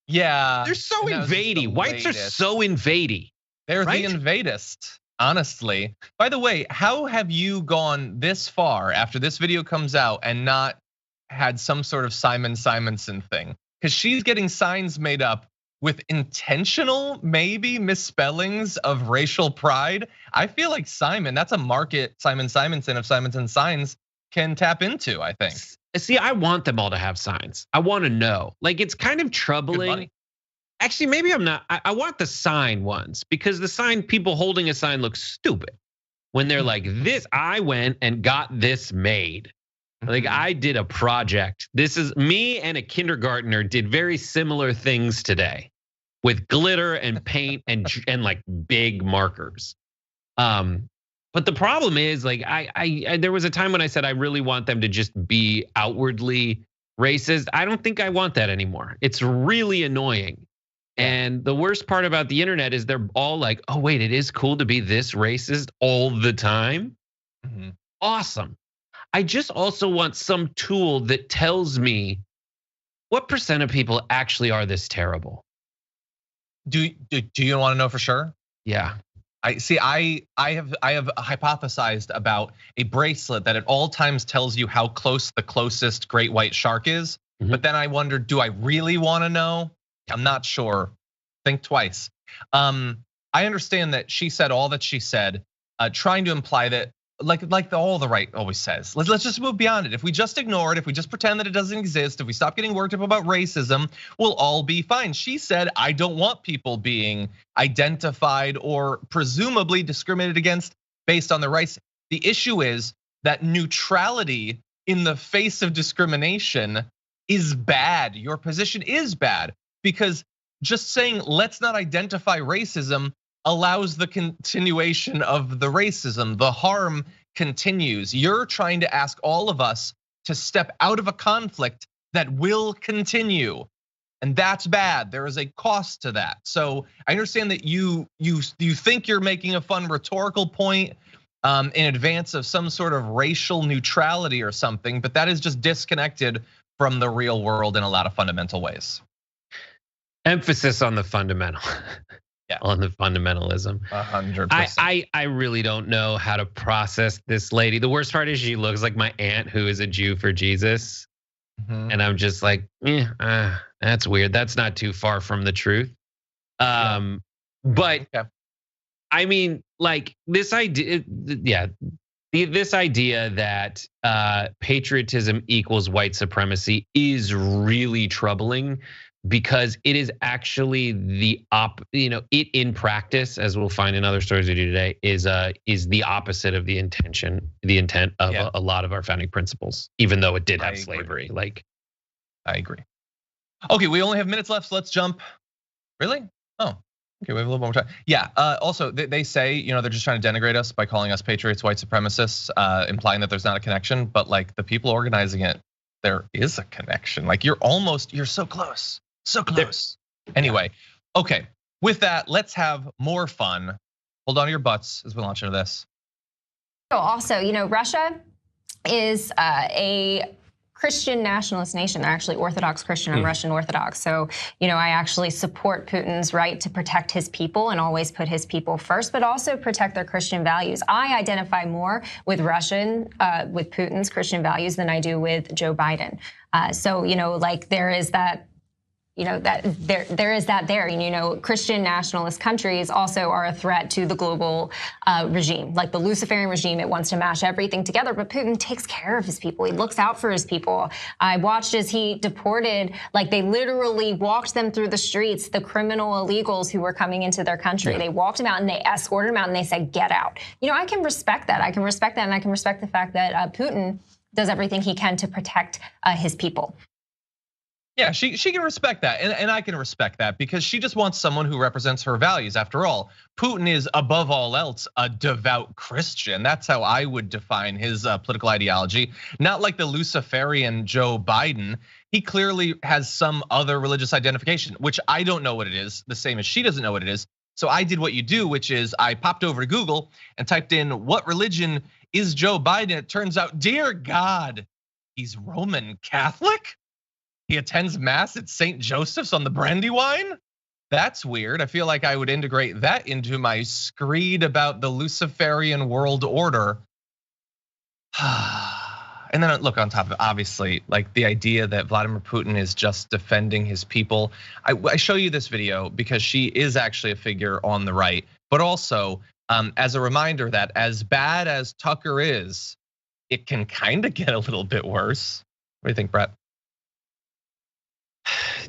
Yeah. They're so invadey. Whites are so invadey. They're the invadist. Honestly, by the way, how have you gone this far after this video comes out and not had some sort of Simon Simonson thing? Because she's getting signs made up with intentional, maybe misspellings of racial pride. I feel like that's a market Simon Simonson of Simonson Signs can tap into, I think. See, I want them all to have signs. I want to know. Like, it's kind of troubling. Actually, maybe I'm not. I want the sign ones because the sign, people holding a sign look stupid when they're like, this, I went and got this made. Like, I did a project. This is me and a kindergartner did very similar things today with glitter and paint and like big markers. But the problem is, like, I there was a time when I said I really want them to just be outwardly racist. I don't think I want that anymore. It's really annoying. And the worst part about the internet is they're all like, oh wait, it is cool to be this racist all the time. Awesome. I just also want some tool that tells me what % of people actually are this terrible. Do you want to know for sure? Yeah. I have hypothesized about a bracelet that at all times tells you how close the closest great white shark is. But then I wonder, do I really want to know? I'm not sure. Think twice. I understand that she said all that she said, trying to imply that like all the right always says. Let's just move beyond it. If we just ignore it, if we just pretend that it doesn't exist, if we stop getting worked up about racism, we'll all be fine. She said, I don't want people being identified or presumably discriminated against based on their race. The issue is that neutrality in the face of discrimination is bad. Your position is bad. Because just saying, let's not identify racism allows the continuation of the racism. The harm continues. You're trying to ask all of us to step out of a conflict that will continue. And that's bad. There is a cost to that. So I understand that you think you're making a fun rhetorical point in advance of some sort of racial neutrality or something, but that is just disconnected from the real world in a lot of fundamental ways. Emphasis on the fundamental. on the fundamentalism. 100%. I really don't know how to process this lady. The worst part is she looks like my aunt who is a Jew for Jesus. And I'm just like, that's weird. That's not too far from the truth. But I mean, like this idea, this idea that patriotism equals white supremacy is really troubling, because it is actually it in practice, as we'll find in other stories we do today, is the opposite of the intent of a lot of our founding principles, even though it did have slavery. I agree. Okay, we only have minutes left, so let's jump. Really? Oh, okay, we have a little more time. Yeah, also they say, they're just trying to denigrate us by calling us patriots, white supremacists, implying that there's not a connection, but like the people organizing it, there is a connection. Like you're so close. So close. Anyway, okay. With that, let's have more fun. Hold on to your butts as we launch into this. Also, Russia is a Christian nationalist nation. They're actually Orthodox Christian and Russian Orthodox. So, I actually support Putin's right to protect his people and always put his people first, but also protect their Christian values. I identify more with with Putin's Christian values than I do with Joe Biden. So, there is that. There is that there. Christian nationalist countries also are a threat to the global regime, like the Luciferian regime. It wants to mash everything together, but Putin takes care of his people. He looks out for his people. I watched as he deported, they literally walked them through the streets, the criminal illegals who were coming into their country. Yeah. They walked them out and they escorted them out and they said, get out. I can respect that. And I can respect the fact that Putin does everything he can to protect his people. Yeah, she can respect that, and I can respect that, because she just wants someone who represents her values. After all, Putin is above all else a devout Christian. That's how I would define his political ideology. Not like the Luciferian Joe Biden. He clearly has some other religious identification, which I don't know what it is, the same as she doesn't know what it is. So I did what you do, which is I popped over to Google and typed in, what religion is Joe Biden? It turns out, dear God, he's Roman Catholic? He attends mass at St. Joseph's on the Brandywine? That's weird. I feel like I would integrate that into my screed about the Luciferian world order. And then look, on top of it, obviously, the idea that Vladimir Putin is just defending his people. I show you this video because she is actually a figure on the right, but also as a reminder that as bad as Tucker is, it can kind of get a little bit worse. What do you think, Brett?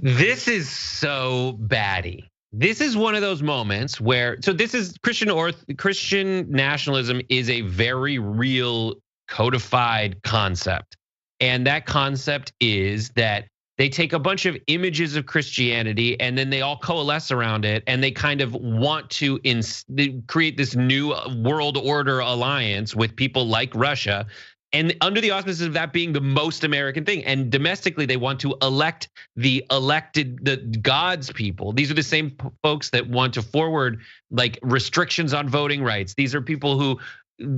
This is so batty. This is one of those moments where, so this is Christian nationalism is a very real codified concept. And that concept is that they take a bunch of images of Christianity and then they all coalesce around it, and they kind of want to create this new world order alliance with people like Russia. And under the auspices of that being the most American thing, and domestically they want to elect the God's people. These are the same folks that want to forward restrictions on voting rights. These are people who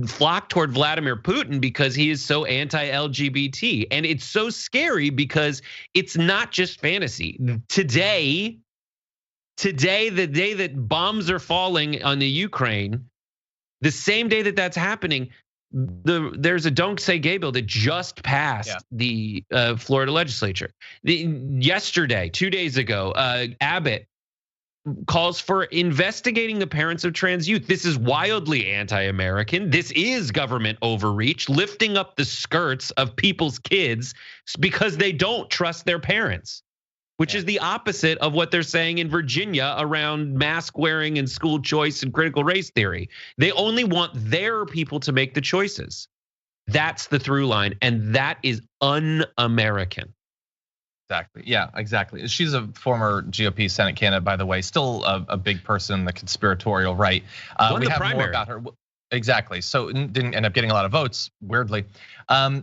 flock toward Vladimir Putin because he is so anti-LGBT. And it's so scary because it's not just fantasy. Today, the day that bombs are falling on the Ukraine, the same day that that's happening, there's a Don't Say Gay bill that just passed the Florida legislature. Yesterday, 2 days ago, Abbott calls for investigating the parents of trans youth. This is wildly anti-American. This is government overreach, lifting up the skirts of people's kids because they don't trust their parents, which is the opposite of what they're saying in Virginia around mask wearing and school choice and critical race theory. They only want their people to make the choices. That's the through line, and that is un-American. Exactly. Yeah, exactly. She's a former GOP Senate candidate, by the way, still a big person in the conspiratorial right. We have primary. More about her. Exactly. So didn't end up getting a lot of votes, weirdly.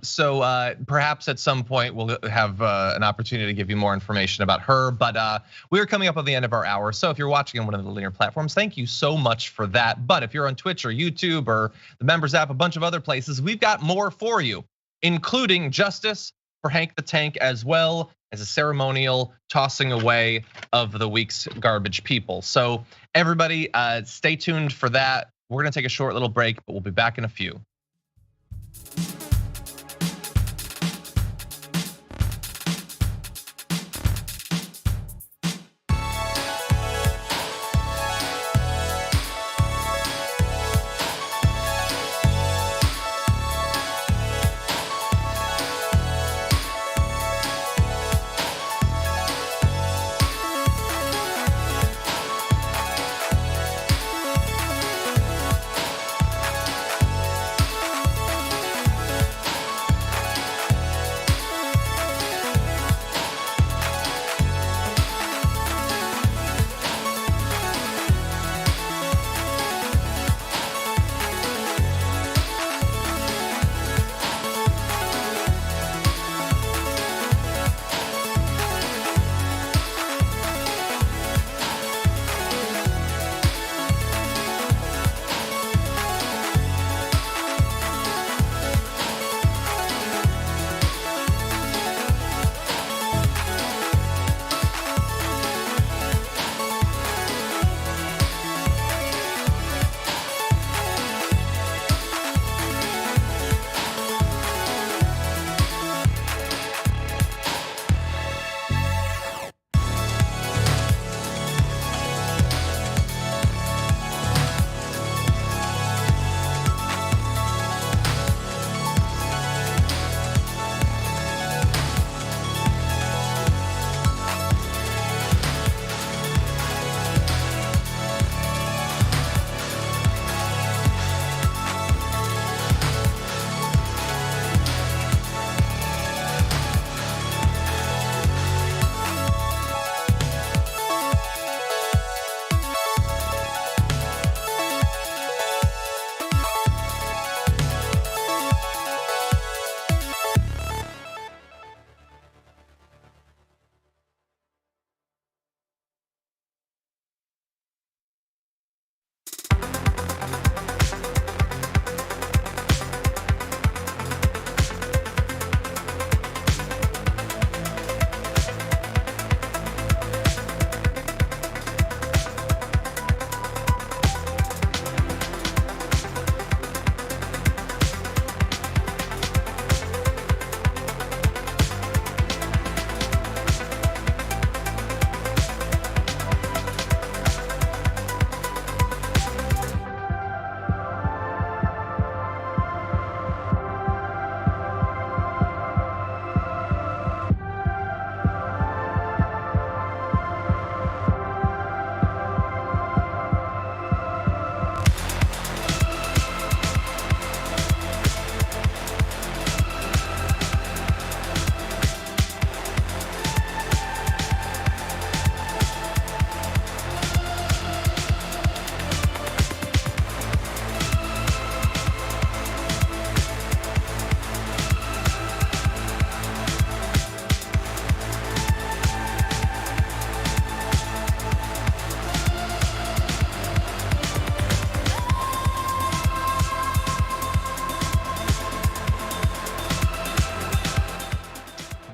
So perhaps at some point we'll have an opportunity to give you more information about her. But we're coming up on the end of our hour. So if you're watching on one of the linear platforms, thank you so much for that. But if you're on Twitch or YouTube or the Members app, a bunch of other places, we've got more for you, including justice for Hank the Tank, as well as a ceremonial tossing away of the week's garbage people. So everybody, stay tuned for that. We're gonna take a short little break, but we'll be back in a few.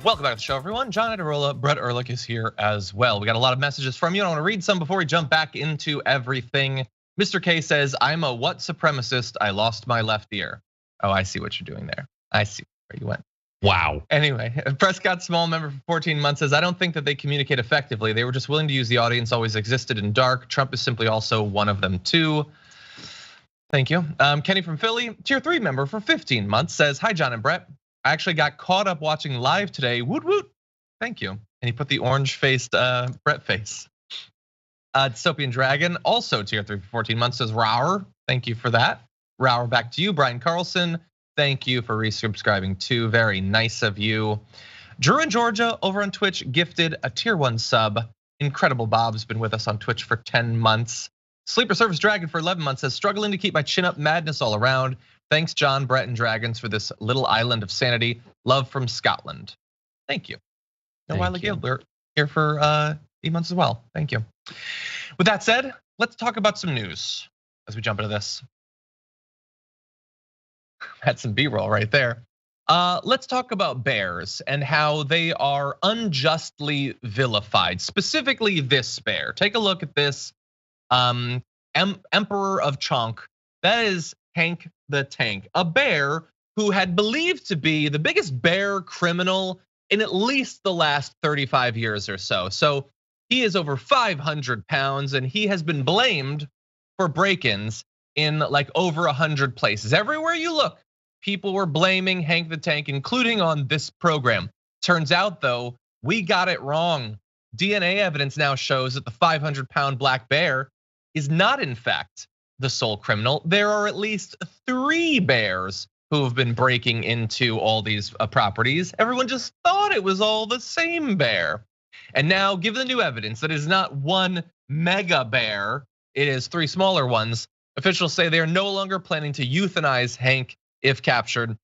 Welcome back to the show, everyone. John Iadarola, Brett Erlich is here as well. We got a lot of messages from you. I want to read some before we jump back into everything. Mr. K says, I'm a what supremacist? I lost my left ear. Oh, I see what you're doing there. I see where you went. Wow. Anyway, Prescott Small, member for 14 months, says, I don't think that they communicate effectively. They were just willing to use the audience always existed in dark. Trump is simply also one of them too. Thank you. Kenny from Philly, tier 3 member for 15 months, says, hi, John and Brett. I actually got caught up watching live today. Woot woot. Thank you. And he put the orange-faced Brett face. Dystopian Dragon, also tier 3 for 14 months, says Rower. Thank you for that. Rower, back to you. Brian Carlson, thank you for resubscribing too. Very nice of you. Drew in Georgia over on Twitch gifted a tier 1 sub. Incredible Bob's been with us on Twitch for 10 months. Sleeper Service Dragon for 11 months says, struggling to keep my chin up, madness all around. Thanks, John, Brett, and Dragons for this little island of sanity. Love from Scotland. Thank you. No while ago, we're here for 8 months as well. Thank you. With that said, let's talk about some news as we jump into this. Had some B-roll right there. Let's talk about bears and how they are unjustly vilified, specifically this bear. Take a look at this Emperor of Chonk. That is Hank the Tank, a bear who had believed to be the biggest bear criminal in at least the last 35 years or so. So he is over 500 pounds and he has been blamed for break-ins in like over 100 places. Everywhere you look, people were blaming Hank the Tank, including on this program. Turns out though, we got it wrong. DNA evidence now shows that the 500-pound black bear is not in fact the sole criminal. There are at least 3 bears who have been breaking into all these properties. Everyone just thought it was all the same bear. And now, given the new evidence that it is not one mega bear, it is 3 smaller ones, officials say they are no longer planning to euthanize Hank if captured.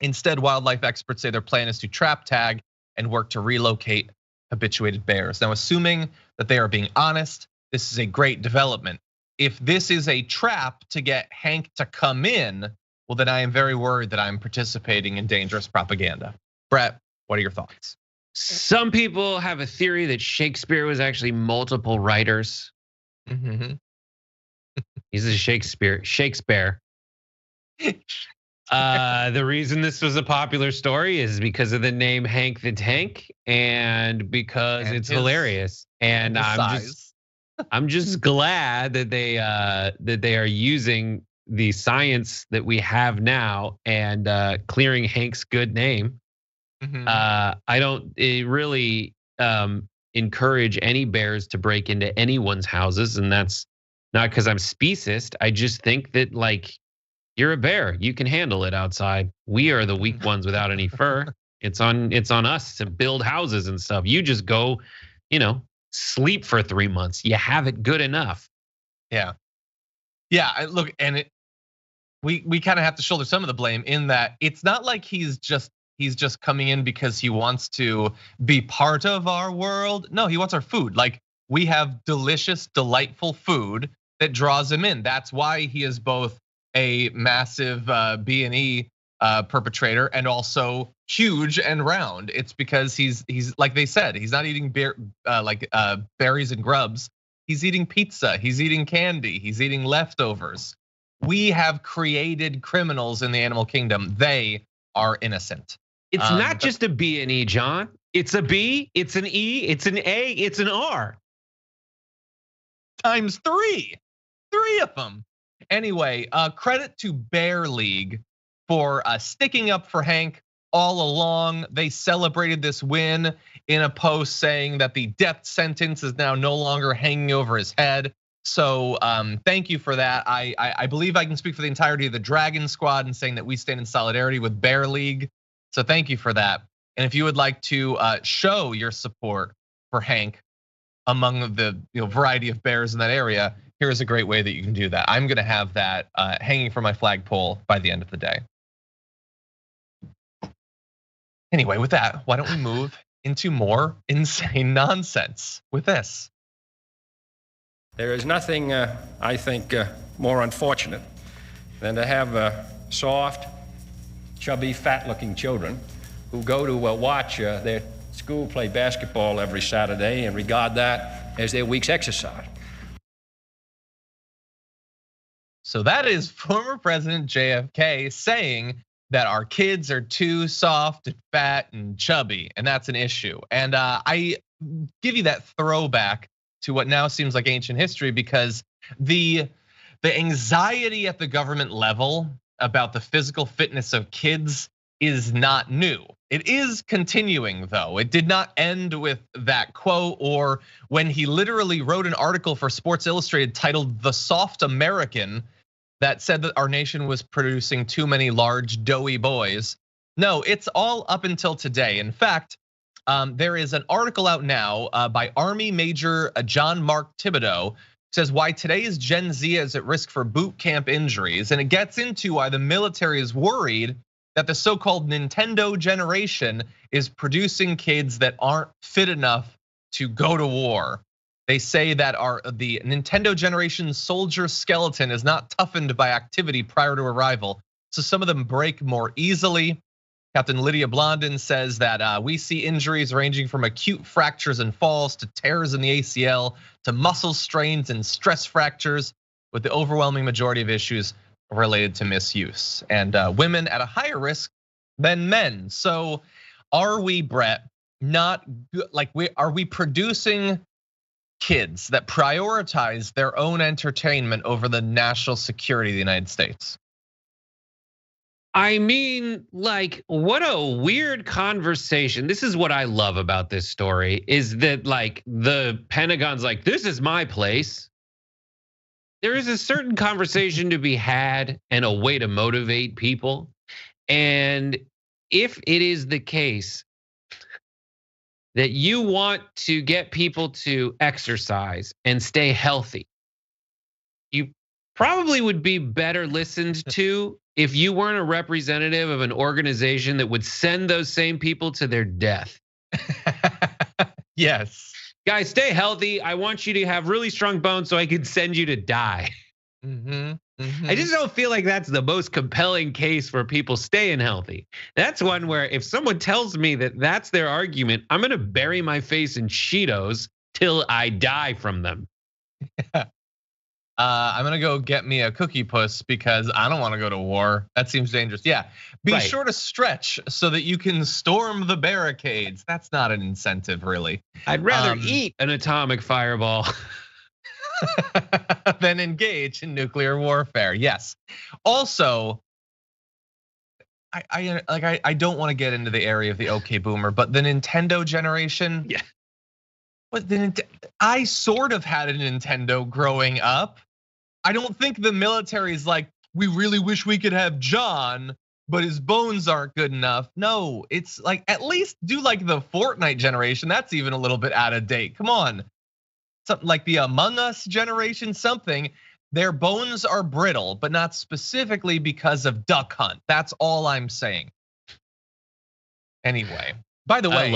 Instead, wildlife experts say their plan is to trap tag and work to relocate habituated bears. Now, assuming that they are being honest, this is a great development. If this is a trap to get Hank to come in, well, then I am very worried that I'm participating in dangerous propaganda. Brett, what are your thoughts? Some people have a theory that Shakespeare was actually multiple writers. He's a Shakespeare. The reason this was a popular story is because of the name Hank the Tank and because it's hilarious. And I'm just glad that they are using the science that we have now and clearing Hank's good name. I don't really encourage any bears to break into anyone's houses, and that's not because I'm speciesist. I just think that like you're a bear, you can handle it outside. We are the weak ones without any fur. It's on us to build houses and stuff. You just go, sleep for 3 months. You have it good enough. Yeah. Look, and we kind of have to shoulder some of the blame in that it's not like he's just coming in because he wants to be part of our world. No, he wants our food. Like we have delicious, delightful food that draws him in. That's why he is both a massive B&E perpetrator and also huge and round. It's because he's like they said, he's not eating berries and grubs. He's eating pizza, he's eating candy, he's eating leftovers. We have created criminals in the animal kingdom. They are innocent. It's not just a B and E, John. It's a B, it's an E, it's an A, it's an R. Times 3. 3 of them. Anyway, credit to Bear League for sticking up for Hank all along. They celebrated this win in a post saying that the death sentence is now no longer hanging over his head. So thank you for that. I believe I can speak for the entirety of the Dragon Squad in saying that we stand in solidarity with Bear League. So thank you for that. And if you would like to show your support for Hank among the variety of bears in that area, here's a great way that you can do that. I'm gonna have that hanging from my flagpole by the end of the day. Anyway, with that, why don't we move into more insane nonsense with this? There is nothing, I think, more unfortunate than to have soft, chubby, fat-looking children who go to watch their school play basketball every Saturday and regard that as their week's exercise. So that is former President JFK saying that our kids are too soft and fat and chubby, and that's an issue. And I give you that throwback to what now seems like ancient history, because the anxiety at the government level about the physical fitness of kids is not new. It is continuing though. It did not end with that quote or when he literally wrote an article for Sports Illustrated titled "The Soft American" that said that our nation was producing too many large doughy boys. No, it's all up until today. In fact, there is an article out now by Army Major John Mark Thibodeau, says why today's Gen Z is at risk for boot camp injuries. And it gets into why the military is worried that the so-called Nintendo generation is producing kids that aren't fit enough to go to war. They say that the Nintendo generation soldier skeleton is not toughened by activity prior to arrival. So some of them break more easily. Captain Lydia Blondin says that we see injuries ranging from acute fractures and falls to tears in the ACL to muscle strains and stress fractures, with the overwhelming majority of issues related to misuse, and women at a higher risk than men. So are we, Brett, are we producing kids that prioritize their own entertainment over the national security of the United States? I mean, like, what a weird conversation. This is what I love about this story, is that like the Pentagon's like, this is my place. There is a certain conversation to be had and a way to motivate people. And if it is the case that you want to get people to exercise and stay healthy, you probably would be better listened to if you weren't a representative of an organization that would send those same people to their death. Yes. Guys, stay healthy. I want you to have really strong bones so I can send you to die. I just don't feel like that's the most compelling case for people staying healthy. That's one where if someone tells me that that's their argument, I'm gonna bury my face in Cheetos till I die from them. I'm gonna go get me a cookie puss because I don't want to go to war. That seems dangerous. Yeah, be sure to stretch so that you can storm the barricades. That's not an incentive, really. I'd rather eat an atomic fireball than engage in nuclear warfare. Yes. Also, I don't want to get into the area of the OK Boomer, but the Nintendo generation. Yeah. But I sort of had a Nintendo growing up. I don't think the military is like, we really wish we could have John, but his bones aren't good enough. No, it's like, at least do like the Fortnite generation. That's even a little bit out of date. Come on. Something like the Among Us generation, something. Their bones are brittle, but not specifically because of Duck Hunt. That's all I'm saying. Anyway, by the way,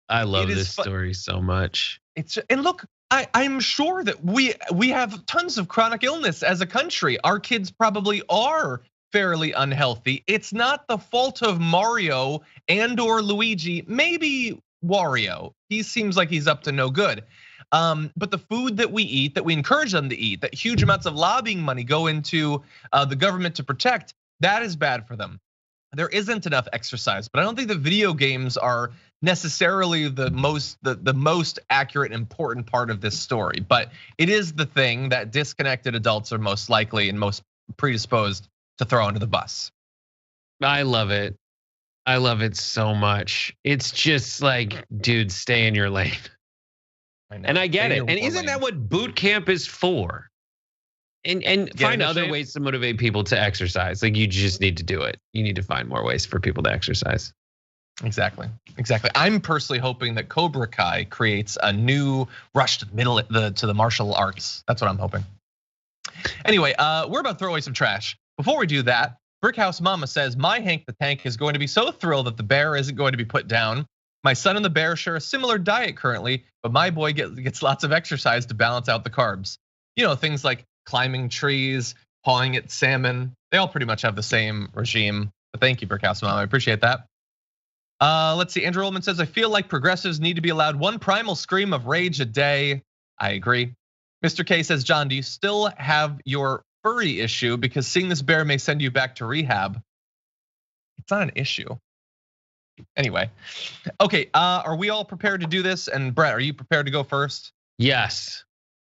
I love this story so much. And look, I'm sure that we have tons of chronic illness as a country. Our kids probably are fairly unhealthy. It's not the fault of Mario and or Luigi, maybe Wario. He seems like he's up to no good. But the food that we eat, that we encourage them to eat, that huge amounts of lobbying money go into the government to protect, that is bad for them. There isn't enough exercise, but I don't think the video games are necessarily the most accurate and important part of this story. But it is the thing that disconnected adults are most likely and most predisposed to throw under the bus. I love it. I love it so much. It's just like, dude, stay in your lane. And I get it. And isn't that what boot camp is for? And find other ways to motivate people to exercise. Like, you just need to do it. You need to find more ways for people to exercise. Exactly. I'm personally hoping that Cobra Kai creates a new rush to the martial arts. That's what I'm hoping. Anyway, we're about to throw away some trash. Before we do that, Brickhouse Mama says, my Hank the Tank is going to be so thrilled that the bear isn't going to be put down. My son and the bear share a similar diet currently, but my boy gets lots of exercise to balance out the carbs. You know, things like climbing trees, pawing at salmon. They all pretty much have the same regime. But thank you, Brickhouse Mom. I appreciate that. Let's see. Andrew Ullman says, I feel like progressives need to be allowed one primal scream of rage a day. I agree. Mr. K says, John, do you still have your furry issue? Because seeing this bear may send you back to rehab. It's not an issue. Anyway, okay, are we all prepared to do this? And Brett, are you prepared to go first? Yes.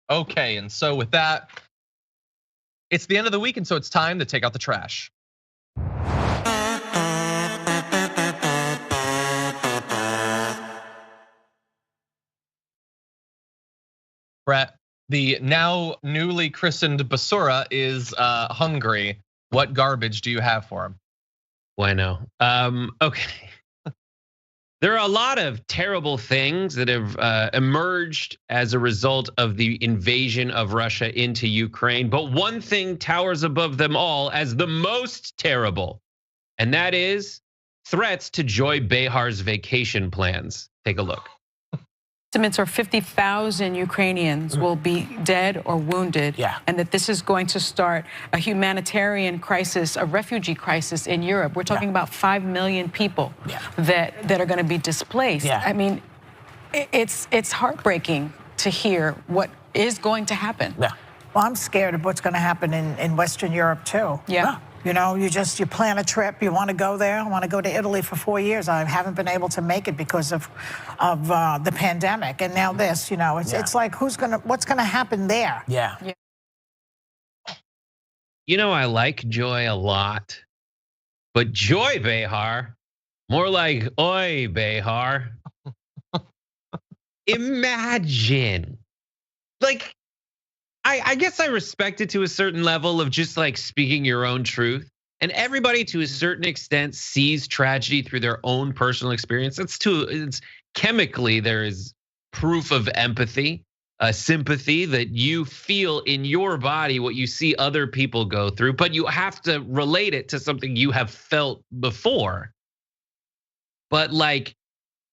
Okay, and so with that, it's the end of the week, and so it's time to take out the trash. Brett, the now newly christened Basura is hungry. What garbage do you have for him? Bueno. Okay. There are a lot of terrible things that have emerged as a result of the invasion of Russia into Ukraine, but one thing towers above them all as the most terrible, and that is threats to Joy Behar's vacation plans. Take a look. Estimates are 50,000 Ukrainians will be dead or wounded, and that this is going to start a humanitarian crisis, a refugee crisis in Europe. We're talking about 5 million people that are going to be displaced. I mean, it's heartbreaking to hear what is going to happen. Well, I'm scared of what's going to happen in Western Europe too. You know, you plan a trip, you want to go there. I want to go to Italy for 4 years. I haven't been able to make it because of the pandemic, and now this. You know, it's like what's going to happen there? You know, I like Joy a lot, but Joy Behar, more like Oi Behar. Imagine, like. I guess I respect it to a certain level of just like speaking your own truth. And everybody to a certain extent sees tragedy through their own personal experience. It's chemically, there is proof of empathy, sympathy that you feel in your body what you see other people go through, but you have to relate it to something you have felt before. But like,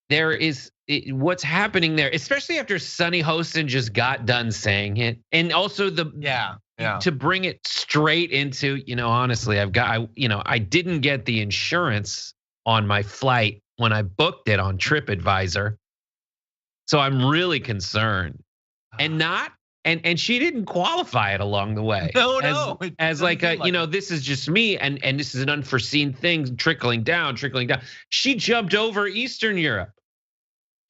there is what's happening there, especially after Sunny Hostin just got done saying it, and also to bring it straight into, you know, honestly, I didn't get the insurance on my flight when I booked it on TripAdvisor, so I'm really concerned, and she didn't qualify it along the way. As like you know, this is just me, and this is an unforeseen thing trickling down. She jumped over Eastern Europe.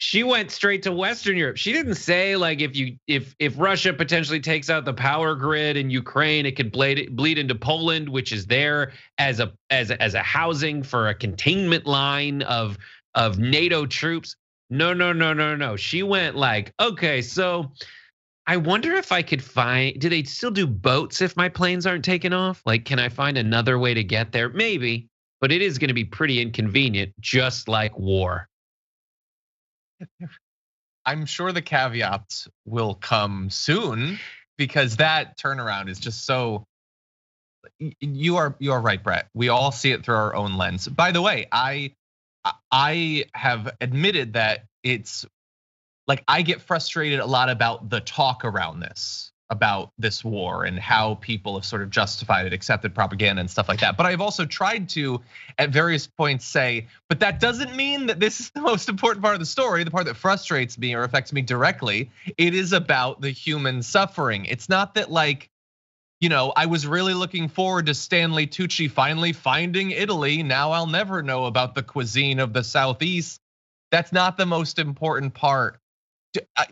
She went straight to Western Europe. She didn't say like if Russia potentially takes out the power grid in Ukraine, it could bleed into Poland, which is there as a housing for a containment line of NATO troops. No. She went like, okay, so I wonder if I could do they still do boats if my planes aren't taken off? Like, can I find another way to get there? Maybe, but it is going to be pretty inconvenient, just like war. I'm sure the caveats will come soon, because that turnaround is just so. You are right, Brett. We all see it through our own lens. By the way, I have admitted that it's like I get frustrated a lot about the talk around this, about this war and how people have sort of justified it, accepted propaganda and stuff like that. But I've also tried to, at various points, say, but that doesn't mean that this is the most important part of the story, the part that frustrates me or affects me directly. It is about the human suffering. It's not that like, you know, I was really looking forward to Stanley Tucci finally finding Italy. Now I'll never know about the cuisine of the Southeast. That's not the most important part.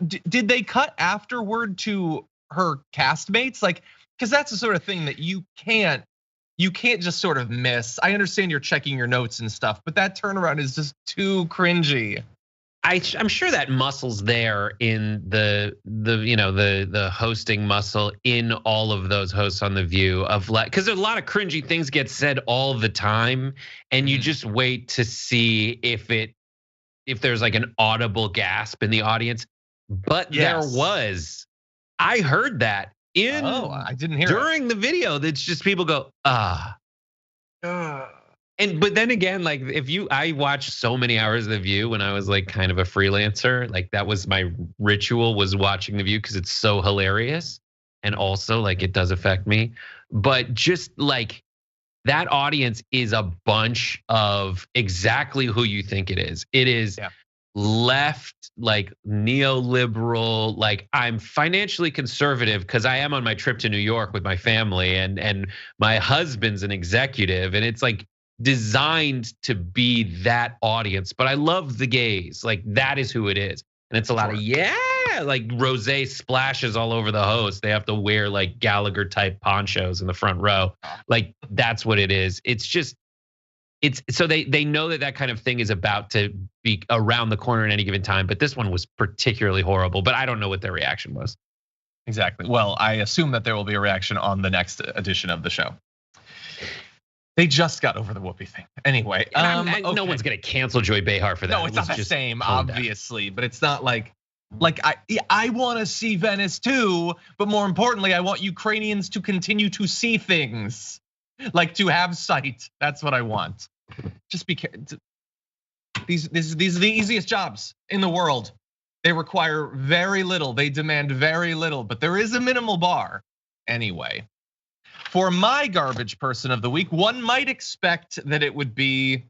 Did they cut afterward to her castmates? Like, because that's the sort of thing that you can't just sort of miss. I understand you're checking your notes and stuff, but that turnaround is just too cringy. I'm sure that muscle's there in the hosting muscle in all of those hosts on The View of like, because there's a lot of cringy things get said all the time, and you just wait to see if there's like an audible gasp in the audience. But there was. I heard that I didn't hear during the video. That's just people go, but then again, like I watched so many hours of The View when I was like kind of a freelancer. Like that was my ritual, was watching The View because it's so hilarious, and also like it does affect me. But just like that audience is a bunch of exactly who you think it is. It is left, like neoliberal, like I'm financially conservative because I am on my trip to New York with my family, and my husband's an executive, and it's like designed to be that audience. But I love the gays, like that is who it is. And it's a lot of like rosé splashes all over the host. They have to wear like Gallagher type ponchos in the front row. Like that's what it is. It's just, it's so they know that kind of thing is about to be around the corner at any given time. But this one was particularly horrible, but I don't know what their reaction was. Exactly. Well, I assume that there will be a reaction on the next edition of the show. They just got over the Whoopi thing. Anyway, okay. No one's gonna cancel Joy Behar for that. No, it's not the same, obviously, but it's not like I want to see Venice too, but more importantly, I want Ukrainians to continue to see things, like to have sight. That's what I want. Just be careful. These are the easiest jobs in the world. They require very little. They demand very little, but there is a minimal bar anyway. For my garbage person of the week, one might expect that it would be,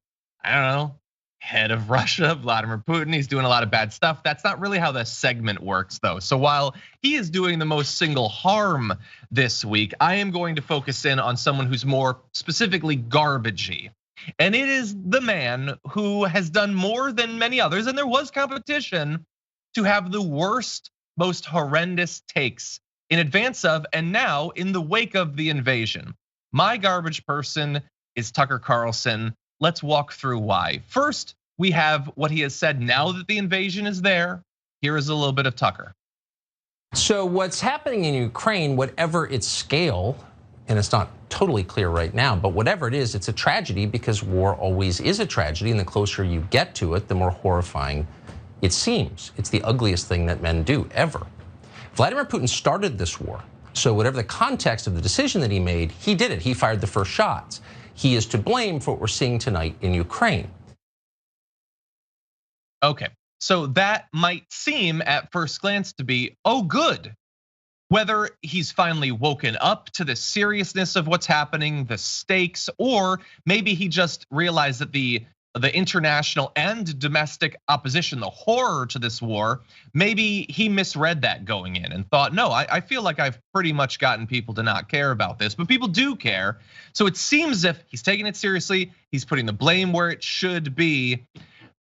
I don't know, head of Russia, Vladimir Putin. He's doing a lot of bad stuff. That's not really how the segment works, though. So while he is doing the most single harm this week, I am going to focus in on someone who's more specifically garbagey. And it is the man who has done more than many others, and there was competition to have the worst, most horrendous takes in advance of and now in the wake of the invasion. My garbage person is Tucker Carlson. Let's walk through why. First, we have what he has said now that the invasion is there. Here is a little bit of Tucker. So what's happening in Ukraine, whatever its scale, and it's not totally clear right now, but whatever it is, it's a tragedy because war always is a tragedy, and the closer you get to it, the more horrifying it seems. It's the ugliest thing that men do ever. Vladimir Putin started this war. So whatever the context of the decision that he made, he did it. He fired the first shots. He is to blame for what we're seeing tonight in Ukraine. Okay, so that might seem at first glance to be, oh, good. Whether he's finally woken up to the seriousness of what's happening, the stakes, or maybe he just realized that the international and domestic opposition, the horror to this war, maybe he misread that going in and thought, no, I feel like I've pretty much gotten people to not care about this, but people do care. So it seems as if he's taking it seriously, he's putting the blame where it should be,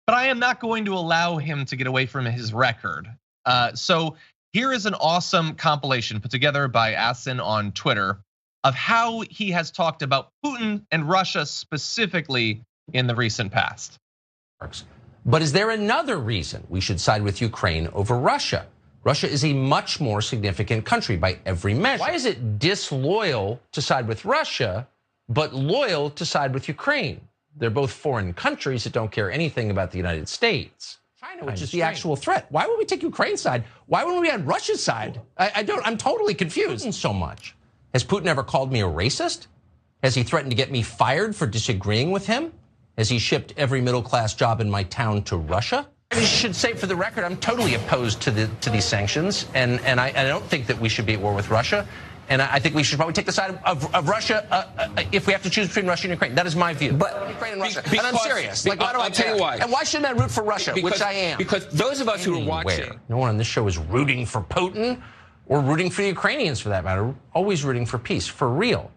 but I am not going to allow him to get away from his record. So here is an awesome compilation put together by Asin on Twitter of how he has talked about Putin and Russia specifically in the recent past. But is there another reason we should side with Ukraine over Russia? Russia is a much more significant country by every measure. Why is it disloyal to side with Russia, but loyal to side with Ukraine? They're both foreign countries that don't care anything about the United States. China, which is the actual threat. Why would we take Ukraine's side? Why wouldn't we on Russia's side? I'm totally confused. So much. Has Putin ever called me a racist? Has he threatened to get me fired for disagreeing with him? Has he shipped every middle-class job in my town to Russia? I should say for the record, I'm totally opposed to these sanctions, and I don't think that we should be at war with Russia. And I think we should probably take the side of Russia if we have to choose between Russia and Ukraine. That is my view. But Ukraine and Russia. And I'm serious. Like, why do I care? Tell you why. And why shouldn't I root for Russia, which I am? Because those of us who are watching. No one on this show is rooting for Putin or rooting for the Ukrainians, for that matter. Always rooting for peace, for real.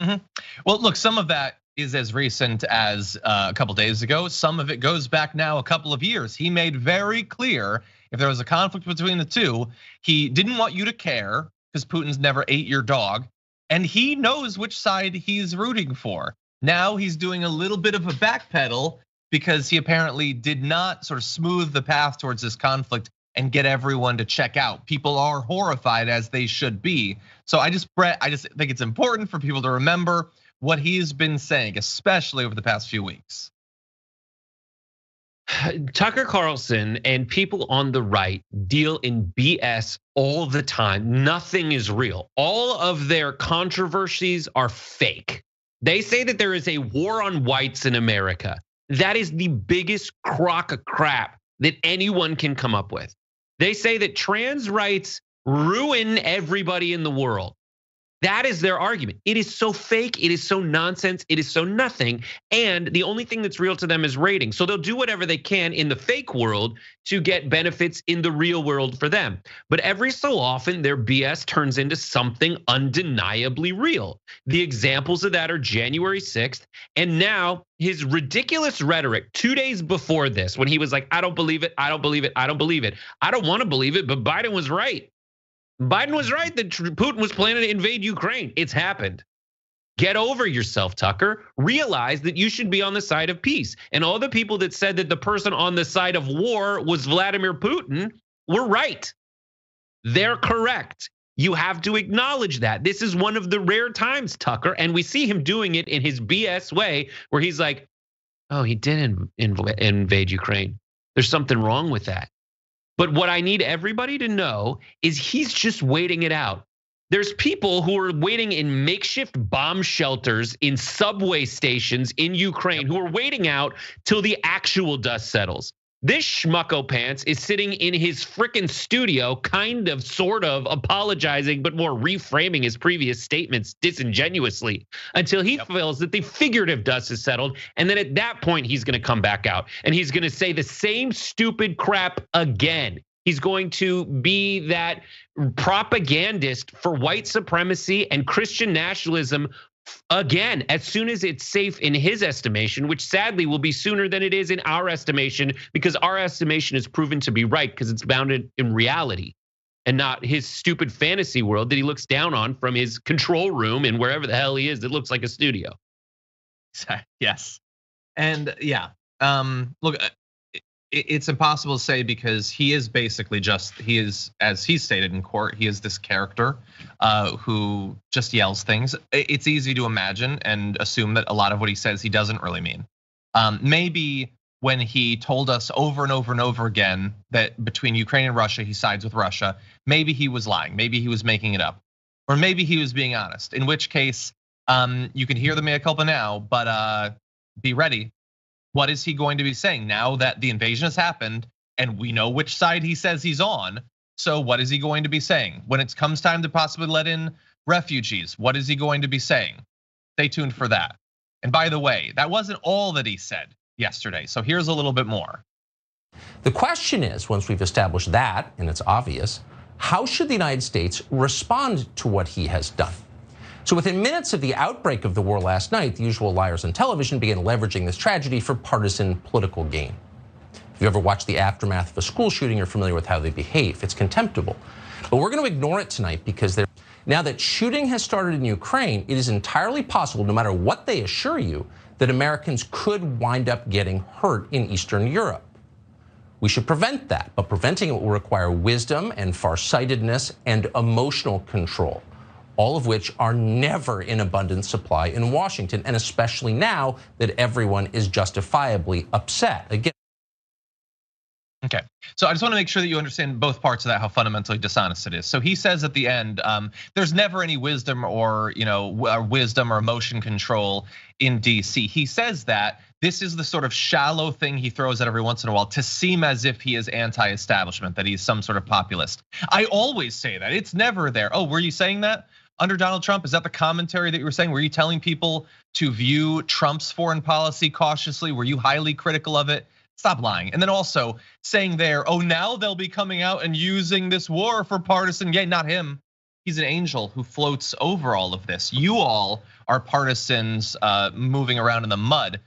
Well, look, some of that is as recent as a couple days ago. Some of it goes back now a couple of years. He made very clear if there was a conflict between the two, he didn't want you to care because Putin's never ate your dog. And he knows which side he's rooting for. Now he's doing a little bit of a backpedal because he apparently did not sort of smooth the path towards this conflict and get everyone to check out. People are horrified, as they should be. So I just think it's important for people to remember what he's been saying, especially over the past few weeks. Tucker Carlson and people on the right deal in BS all the time. Nothing is real. All of their controversies are fake. They say that there is a war on whites in America. That is the biggest crock of crap that anyone can come up with. They say that trans rights ruin everybody in the world. That is their argument. It is so fake, it is so nonsense, it is so nothing. And the only thing that's real to them is ratings. So they'll do whatever they can in the fake world to get benefits in the real world for them. But every so often, their BS turns into something undeniably real. The examples of that are January 6th, and now his ridiculous rhetoric 2 days before this, when he was like, I don't believe it, I don't believe it, I don't believe it. I don't want to believe it, but Biden was right. Biden was right that Putin was planning to invade Ukraine. It's happened. Get over yourself, Tucker. Realize that you should be on the side of peace. And all the people that said that the person on the side of war was Vladimir Putin were right. They're correct. You have to acknowledge that. This is one of the rare times, Tucker, and we see him doing it in his BS way where he's like, oh, he did invade Ukraine. There's something wrong with that. But what I need everybody to know is he's just waiting it out. There's people who are waiting in makeshift bomb shelters in subway stations in Ukraine who are waiting out till the actual dust settles. This schmucko pants is sitting in his frickin' studio, kind of, sort of apologizing, but more reframing his previous statements disingenuously until he feels that the figurative dust is settled. And then at that point, he's going to come back out and he's going to say the same stupid crap again. He's going to be that propagandist for white supremacy and Christian nationalism again, as soon as it's safe in his estimation, which sadly will be sooner than it is in our estimation, because our estimation is proven to be right because it's bounded in reality and not his stupid fantasy world that he looks down on from his control room and wherever the hell he is that looks like a studio. Yes. And yeah, look, it's impossible to say because he is basically he is, as he stated in court, he is this character who just yells things. It's easy to imagine and assume that a lot of what he says he doesn't really mean. Maybe when he told us over and over and over again that between Ukraine and Russia, he sides with Russia, maybe he was lying, maybe he was making it up, or maybe he was being honest, in which case you can hear the mea culpa now, but be ready. What is he going to be saying now that the invasion has happened and we know which side he says he's on? So what is he going to be saying? When it comes time to possibly let in refugees, what is he going to be saying? Stay tuned for that. And by the way, that wasn't all that he said yesterday. So here's a little bit more. The question is, once we've established that, and it's obvious, how should the United States respond to what he has done? So within minutes of the outbreak of the war last night, the usual liars on television began leveraging this tragedy for partisan political gain. If you ever watched the aftermath of a school shooting, you're familiar with how they behave. It's contemptible. But we're going to ignore it tonight because now that shooting has started in Ukraine, it is entirely possible, no matter what they assure you, that Americans could wind up getting hurt in Eastern Europe. We should prevent that, but preventing it will require wisdom and farsightedness and emotional control, all of which are never in abundant supply in Washington, and especially now that everyone is justifiably upset. Again. Okay, so I just want to make sure that you understand both parts of that, how fundamentally dishonest it is. So he says at the end, there's never any wisdom or wisdom or emotion control in DC. He says that this is the sort of shallow thing he throws out every once in a while to seem as if he is anti-establishment, that he's some sort of populist. I always say that, it's never there. Oh, were you saying that under Donald Trump? Is that the commentary that you were saying? Were you telling people to view Trump's foreign policy cautiously? Were you highly critical of it? Stop lying. And then also saying there, oh, now they'll be coming out and using this war for partisan gain. Not him. He's an angel who floats over all of this. You all are partisans moving around in the mud.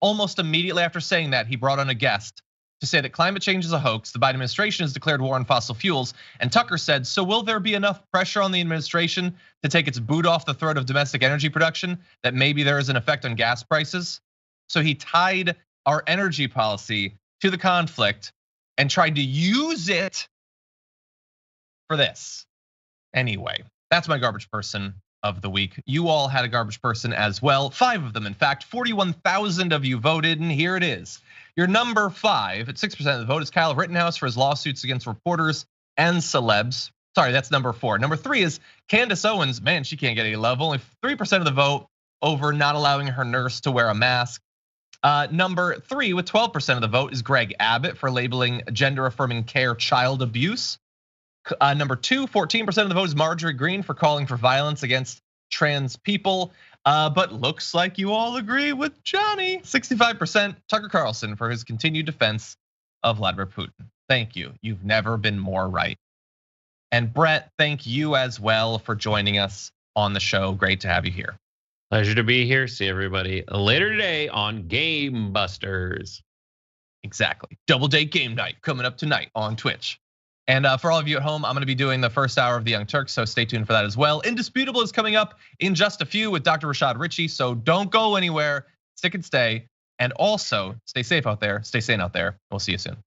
Almost immediately after saying that, he brought on a guest to say that climate change is a hoax. The Biden administration has declared war on fossil fuels. And Tucker said, so will there be enough pressure on the administration to take its boot off the throat of domestic energy production that maybe there is an effect on gas prices? So he tied our energy policy to the conflict and tried to use it for this. Anyway, that's my garbage person of the week. You all had a garbage person as well. 5 of them, in fact. 41,000 of you voted, and here it is. Your number 5 at 6% of the vote is Kyle Rittenhouse for his lawsuits against reporters and celebs. Sorry, that's number 4. Number 3 is Candace Owens. Man, she can't get any love. Only 3% of the vote over not allowing her nurse to wear a mask. Number 3 with 12% of the vote is Greg Abbott for labeling gender-affirming care child abuse. Number 2, 14% of the vote is Marjorie Greene for calling for violence against trans people. But looks like you all agree with Johnny. 65%, Tucker Carlson for his continued defense of Vladimir Putin. Thank you. You've never been more right. And Brett, thank you as well for joining us on the show. Great to have you here. Pleasure to be here. See everybody later today on Game Busters. Exactly. Double date game night coming up tonight on Twitch. And for all of you at home, I'm going to be doing the first hour of the Young Turks, so stay tuned for that as well. Indisputable is coming up in just a few with Dr. Rashad Ritchie, so don't go anywhere. Stick and stay. And also, stay safe out there. Stay sane out there. We'll see you soon.